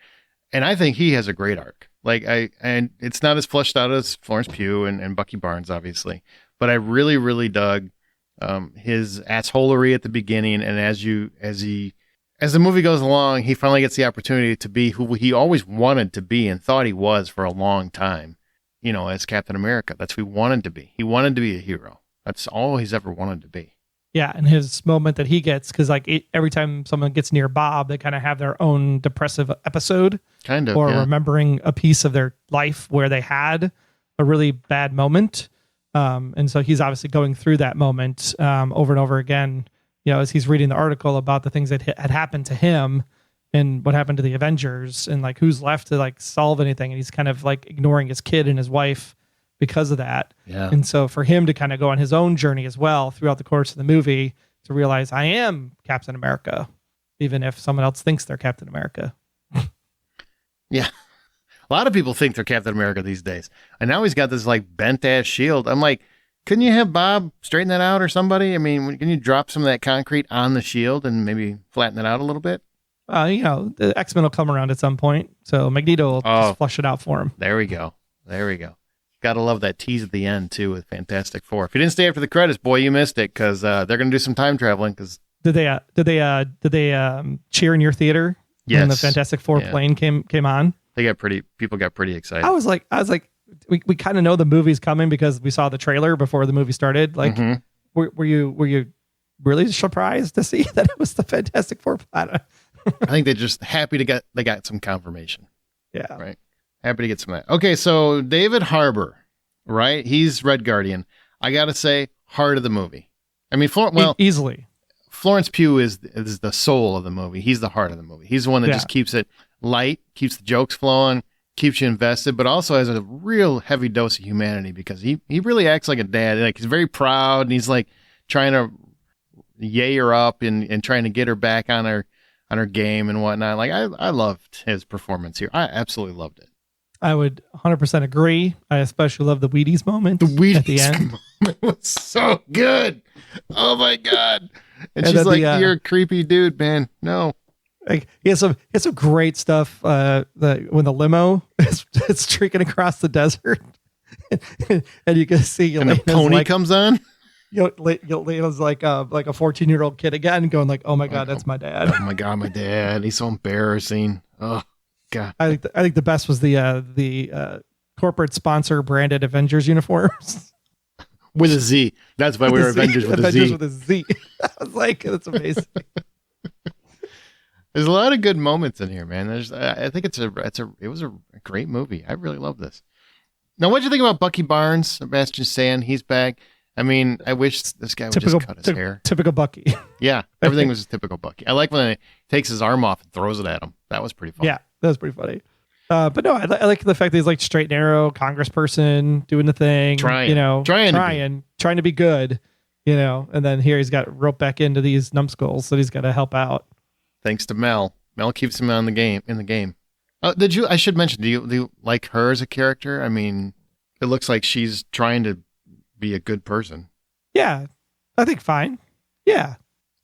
And I think he has a great arc. And it's not as fleshed out as Florence Pugh and Bucky Barnes, obviously. But I really, really dug his assholery at the beginning. And as the movie goes along, he finally gets the opportunity to be who he always wanted to be and thought he was for a long time. As Captain America. That's who he wanted to be. He wanted to be a hero. That's all he's ever wanted to be. Yeah, and his moment that he gets, because every time someone gets near Bob, they kind of have their own depressive episode. Kind of, or remembering a piece of their life where they had a really bad moment. And so he's obviously going through that moment over and over again, as he's reading the article about the things that had happened to him and what happened to the Avengers and like who's left to like solve anything. And he's kind of like ignoring his kid and his wife because of that. Yeah. And so for him to kind of go on his own journey as well throughout the course of the movie to realize I am Captain America, even if someone else thinks they're Captain America. Yeah. A lot of people think they're Captain America these days. And now he's got this like bent ass shield. I'm like, couldn't you have Bob straighten that out or somebody? I mean, can you drop some of that concrete on the shield and maybe flatten it out a little bit? The X-Men will come around at some point. So Magneto will just flush it out for him. There we go. Gotta love that tease at the end too with Fantastic Four. If you didn't stay after the credits, boy, you missed it because they're gonna do some time traveling. Because did they cheer in your theater when the Fantastic Four plane came on? People got pretty excited. I was like, we kind of know the movie's coming because we saw the trailer before the movie started. Like, were you really surprised to see that it was the Fantastic Four? I think they're just happy they got some confirmation. Yeah. Right. Happy to get some of that. Okay, so David Harbour, right? He's Red Guardian. I gotta say, heart of the movie. I mean, Easily. Florence Pugh is the soul of the movie. He's the heart of the movie. He's the one that just keeps it light, keeps the jokes flowing, keeps you invested, but also has a real heavy dose of humanity because he really acts like a dad. Like he's very proud and he's like trying to yay her up and trying to get her back on her game and whatnot. Like I loved his performance here. I absolutely loved it. I would 100% agree. I especially love the Wheaties moment. The Wheaties at the end moment was so good. Oh my God. And she's like, you're a creepy dude, man. No. Like he has some great stuff. When the limo is streaking across the desert and you can see and the pony comes on. Lena's like a 14-year-old kid again going like, oh my God, that's my dad. Oh my God, my dad. He's so embarrassing. Oh God. I think the best was the corporate sponsor branded Avengers uniforms. With a Z. That's why we were Avengers with a Z. Avengers with a Z. I was like, that's amazing. There's a lot of good moments in here, man. I think it was a great movie. I really love this. Now, what do you think about Bucky Barnes? Sebastian Stan, he's back. I mean, I wish this guy would just cut his hair. Typical Bucky. Yeah, everything was typical Bucky. I like when he takes his arm off and throws it at him. That was pretty fun. Yeah, that was pretty funny. But no, I like the fact that he's like straight and narrow, congressperson, doing the thing, trying to be good, and then here he's got roped back into these numbskulls that he's got to help out. Thanks to Mel. Mel keeps him in the game. I should mention, do you like her as a character? I mean, it looks like she's trying to be a good person. Yeah, I think fine. Yeah.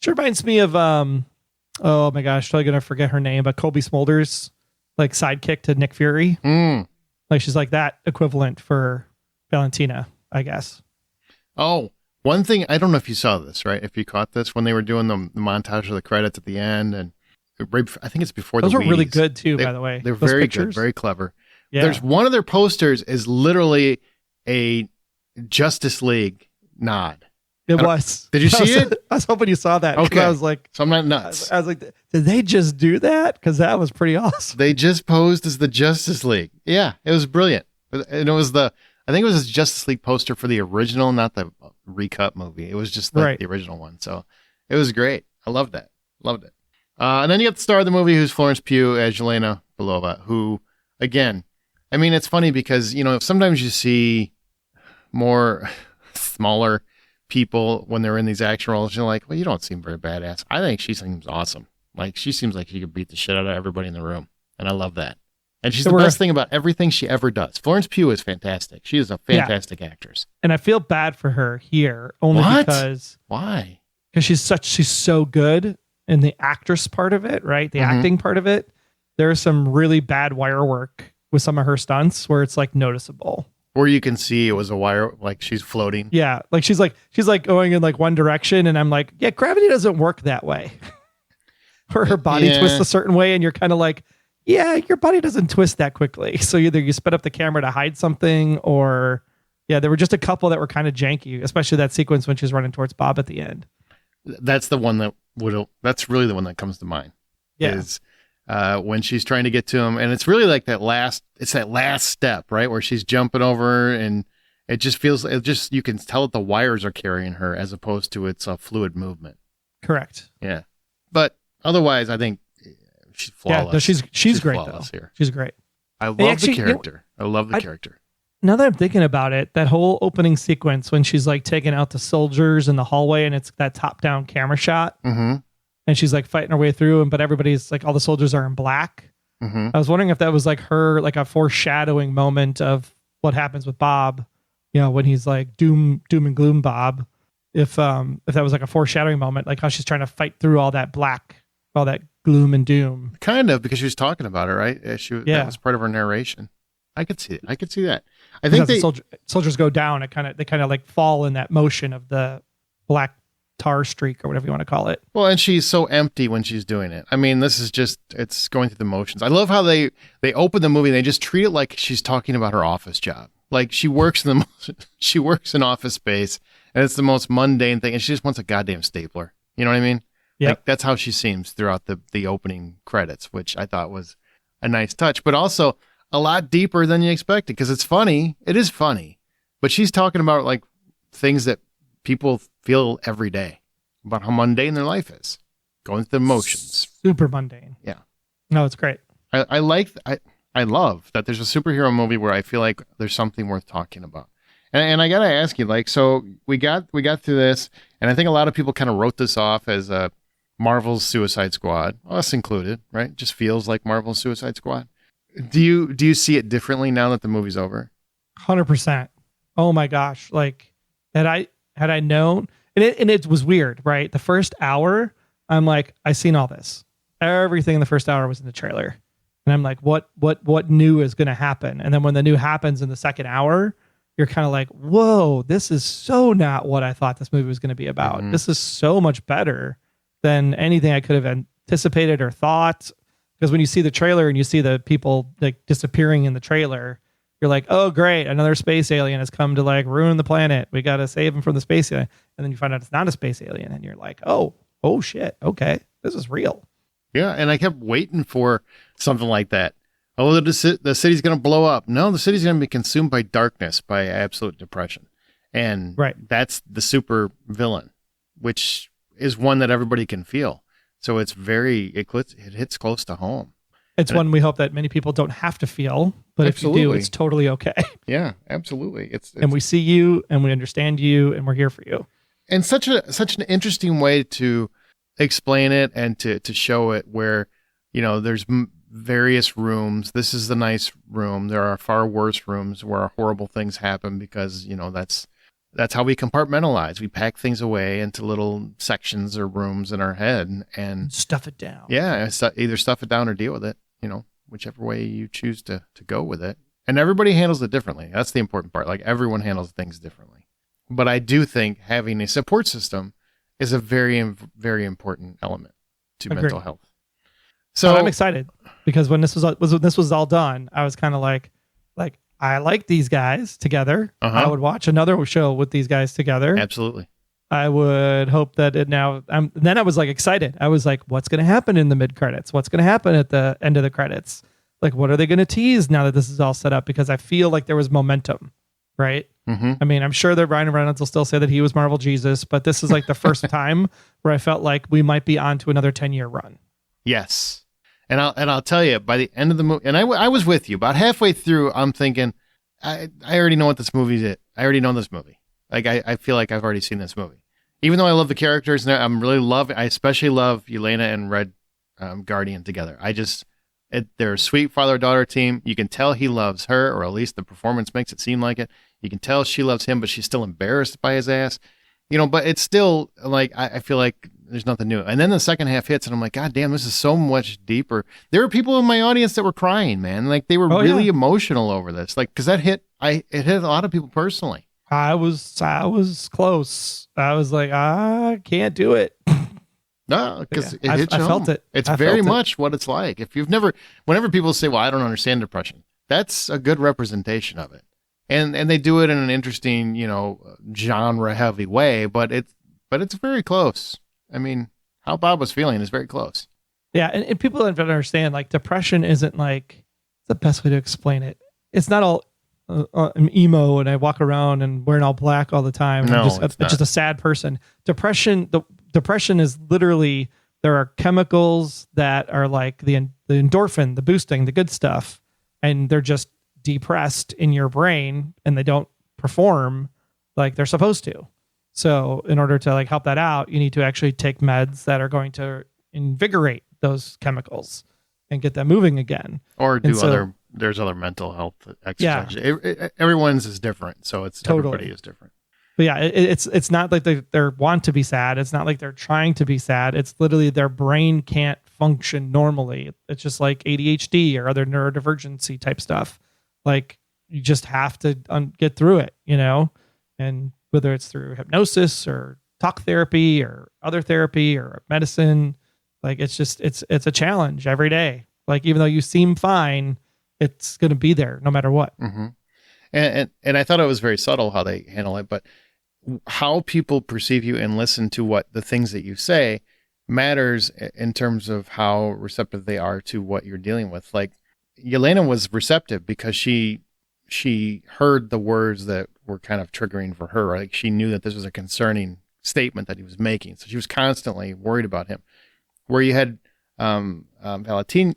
She reminds me of, oh my gosh, totally going to forget her name, but Colby Smulders, like sidekick to Nick Fury. Like she's like that equivalent for Valentina, I guess. Oh, one thing, I don't know if you saw this, right? If you caught this when they were doing the montage of the credits at the end, and I think it's before those the were really good too, by the way. They're very good, very clever. Yeah. There's one of their posters is literally a Justice League nod. It was. Did you see it? I was hoping you saw that. Okay. I was like, so I'm not nuts. I was like, did they just do that? Because that was pretty awesome. They just posed as the Justice League. Yeah, it was brilliant. And it was I think it was a Justice League poster for the original, not the recut movie. It was just the original one. So it was great. I loved that. Loved it. And then you got the star of the movie, who's Florence Pugh as Yelena Belova, who, again, I mean, it's funny because, sometimes you see more smaller people when they're in these action roles. You're like, well, you don't seem very badass. I think she seems awesome. Like, she seems like she could beat the shit out of everybody in the room. And I love that. And she's the best thing about everything she ever does. Florence Pugh is fantastic. She is a fantastic actress. And I feel bad for her here only because... Why? Because she's so good in the actress part of it, right? The acting part of it. There's some really bad wire work with some of her stunts where it's like noticeable. Where you can see it was a wire, like she's floating. Yeah. Like she's like going in like one direction and I'm like, yeah, gravity doesn't work that way. Or her body twists a certain way and you're kind of like, yeah, your body doesn't twist that quickly. So either you sped up the camera to hide something or there were just a couple that were kind of janky, especially that sequence when she's running towards Bob at the end. That's the one that's really the one that comes to mind. Yeah. Is when she's trying to get to him. And it's really like that last step, right? Where she's jumping over and it just feels, you can tell that the wires are carrying her as opposed to it's a fluid movement. Correct. Yeah. But otherwise, I think she's flawless. Yeah, no, she's great though. Here. She's great. I love the character. I love the character. Now that I'm thinking about it, that whole opening sequence when she's like taking out the soldiers in the hallway and it's that top-down camera shot, and she's like fighting her way through, but everybody's like all the soldiers are in black. I was wondering if that was like her, like a foreshadowing moment of what happens with Bob, when he's like doom and gloom Bob. If that was like a foreshadowing moment, like how she's trying to fight through all that black, all that gloom and doom. Kind of, because she was talking about it, right? That was part of her narration. I could see it. I could see that. I think the soldiers go down. They kind of like fall in that motion of the black tar streak or whatever you want to call it. Well, and she's so empty when she's doing it. I mean, this is just, it's going through the motions. I love how they open the movie and they just treat it like she's talking about her office job. Like she works in office space and it's the most mundane thing. And she just wants a goddamn stapler. You know what I mean? Yep. Like that's how she seems throughout the opening credits, which I thought was a nice touch, but also a lot deeper than you expected because it's funny. It is funny, but she's talking about like things that people feel every day about how mundane their life is, going through the motions. Super mundane. Yeah. No, it's great. I love that there's a superhero movie where I feel like there's something worth talking about. And I gotta ask you, like, so we got through this, and I think a lot of people kind of wrote this off as Marvel's Suicide Squad, us included, right? Just feels like Marvel's Suicide Squad. Do you see it differently now that the movie's over? 100%. Oh my gosh! Like had I known, and it was weird, right? The first hour, I'm like, I seen all this. Everything in the first hour was in the trailer, and I'm like, what new is going to happen? And then when the new happens in the second hour, you're kind of like, whoa, this is so not what I thought this movie was going to be about. Mm-hmm. This is so much better than anything I could have anticipated or thought. Because when you see the trailer and you see the people like disappearing in the trailer, you're like, oh, great. Another space alien has come to like ruin the planet. We got to save him from the space alien. And then you find out it's not a space alien. And you're like, oh shit. Okay. This is real. Yeah. And I kept waiting for something like that. Oh, the city's going to blow up. No, the city's going to be consumed by darkness, by absolute depression. And right. That's the super villain, which is one that everybody can feel. So it's it hits close to home. It's one we hope that many people don't have to feel, but absolutely. If you do, it's totally okay. Yeah, absolutely. It's and we see you and we understand you and we're here for you. And such an interesting way to explain it and to show it where, there's various rooms. This is the nice room. There are far worse rooms where horrible things happen because, that's how we compartmentalize. We pack things away into little sections or rooms in our head and stuff it down. Yeah, either stuff it down or deal with it, whichever way you choose to go with it. And everybody handles it differently. That's the important part. Like everyone handles things differently. But I do think having a support system is a very, very important element to mental health. So I'm excited because when this was all done, I was kind of like I like these guys together. Uh-huh. I would watch another show with these guys together. Absolutely. I would hope that it now. Then I was like excited. I was like, what's going to happen in the mid credits? What's going to happen at the end of the credits? Like, what are they going to tease now that this is all set up? Because I feel like there was momentum, right? Mm-hmm. I mean, I'm sure that Ryan Reynolds will still say that he was Marvel Jesus, but this is like the first time where I felt like we might be on to another 10-year run. Yes. And I'll tell you, by the end of the movie, and I was with you, about halfway through, I'm thinking, I already know what this movie is. I already know this movie. Like, I feel like I've already seen this movie. Even though I love the characters, and I especially love Yelena and Red Guardian together. They're a sweet father-daughter team. You can tell he loves her, or at least the performance makes it seem like it. You can tell she loves him, but she's still embarrassed by his ass. But it's still like, I feel like there's nothing new. And then the second half hits and I'm like, God damn, this is so much deeper. There were people in my audience that were crying, man. Like they were really emotional over this. Like, cause it hit a lot of people personally. I was close. I was like, I can't do it. No, because it hits you I felt home. it. It's very much what it's like. If you've never, whenever people say, well, I don't understand depression, that's a good representation of it. And they do it in an interesting, genre heavy way, but it's very close. I mean, how Bob was feeling is very close. Yeah, and people don't understand, like, depression isn't like the best way to explain it. It's not all I'm emo and I walk around and wearing all black all the time. No, it's just a sad person. Depression is literally, there are chemicals that are like the endorphin, the boosting, the good stuff, and they're just depressed in your brain and they don't perform like they're supposed to. So in order to like help that out, you need to actually take meds that are going to invigorate those chemicals and get them moving again. Or there's other mental health exercises. Yeah. Everyone's is different. So everybody is different. But yeah, it's not like they want to be sad. It's not like they're trying to be sad. It's literally their brain can't function normally. It's just like ADHD or other neurodivergency type stuff. Like you just have to get through it, and whether it's through hypnosis or talk therapy or other therapy or medicine, like it's a challenge every day. Like even though you seem fine, it's going to be there no matter what. Mm-hmm. And I thought it was very subtle how they handle it, but how people perceive you and listen to what the things that you say matters in terms of how receptive they are to what you're dealing with. Like Yelena was receptive because she heard the words that were kind of triggering for her. Like she knew that this was a concerning statement that he was making. So she was constantly worried about him. Where you had Valentina.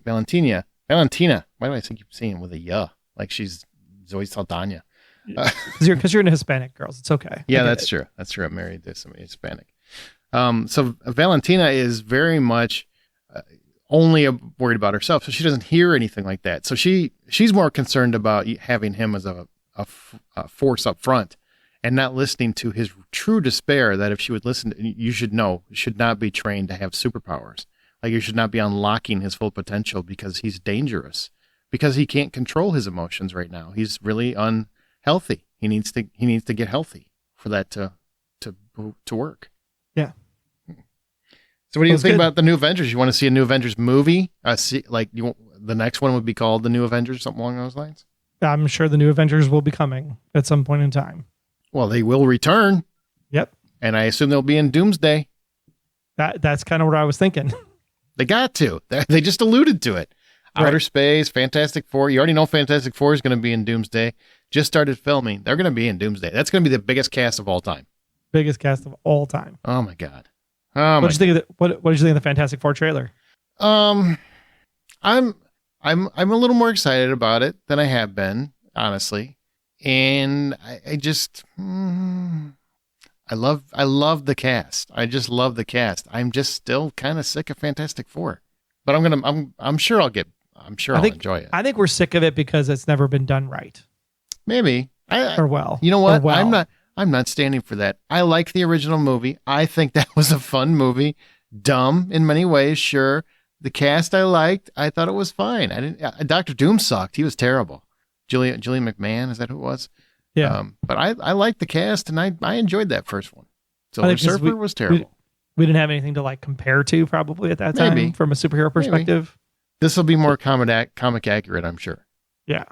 Why do I keep saying with a "ya"? Like she's Zoe Saldana. Because you're into Hispanic girls. It's okay. Yeah, that's true. That's true. I'm married to somebody Hispanic. So Valentina is very much only worried about herself. So she doesn't hear anything like that. So she's more concerned about having him as a force up front and not listening to his true despair that if she would listen, you should know, should not be trained to have superpowers. Like you should not be unlocking his full potential because he's dangerous, because he can't control his emotions right now. He's really unhealthy. He needs to get healthy for that to work. Yeah. So what do you think about the New Avengers? You want to see a New Avengers movie? The next one would be called The New Avengers, something along those lines? I'm sure the New Avengers will be coming at some point in time. Well, they will return. Yep. And I assume they'll be in Doomsday. That's kind of what I was thinking. They got to. They just alluded to it. Right. Outer Space, Fantastic Four. You already know Fantastic Four is going to be in Doomsday. Just started filming. They're going to be in Doomsday. That's going to be the biggest cast of all time. Biggest cast of all time. Oh my God. What did you think of the Fantastic Four trailer? I'm a little more excited about it than I have been, honestly. And I just I love the cast. I just love the cast. I'm just still kind of sick of Fantastic Four. But I'm sure I'll enjoy it. I think we're sick of it because it's never been done right. Maybe. You know what? I'm not standing for that. I like the original movie. I think that was a fun movie. Dumb in many ways, sure. The cast I liked. I thought it was fine. Dr. Doom sucked. He was terrible. Julian McMahon, is that who it was? Yeah. But I liked the cast, and I enjoyed that first one. Silver Surfer was terrible. We didn't have anything to compare to probably at that time from a superhero perspective. This will be more comic accurate, I'm sure. Yeah.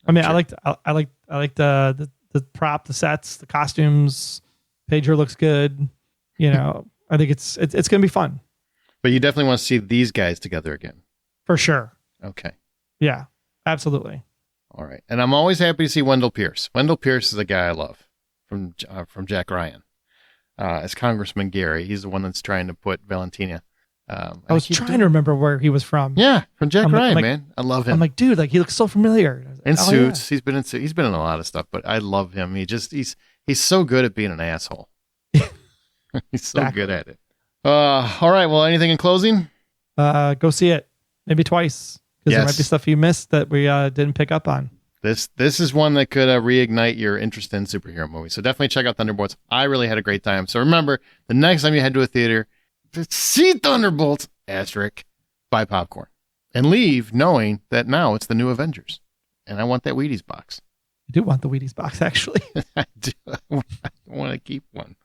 I mean, sure. I like the prop, the sets, the costumes. Pager looks good. I think it's going to be fun. But you definitely want to see these guys together again. For sure. Okay. Yeah, absolutely. All right. And I'm always happy to see Wendell Pierce. Wendell Pierce is a guy I love from Jack Ryan. As Congressman Gary. He's the one that's trying to put Valentina. I was trying to remember where he was from. Yeah, from Jack Ryan, man. I love him. I'm like, dude, he looks so familiar. In Suits. Yeah. He's been in a lot of stuff, but I love him. He's so good at being an asshole. He's so good at it. All right. Well, anything in closing? Go see it. Maybe twice. Because there might be stuff you missed that we didn't pick up on. This is one that could reignite your interest in superhero movies. So definitely check out Thunderbolts. I really had a great time. So remember, the next time you head to a theater, see Thunderbolts, buy popcorn. And leave knowing that now it's the New Avengers. And I want that Wheaties box. I do want the Wheaties box, actually. I do. I want to keep one.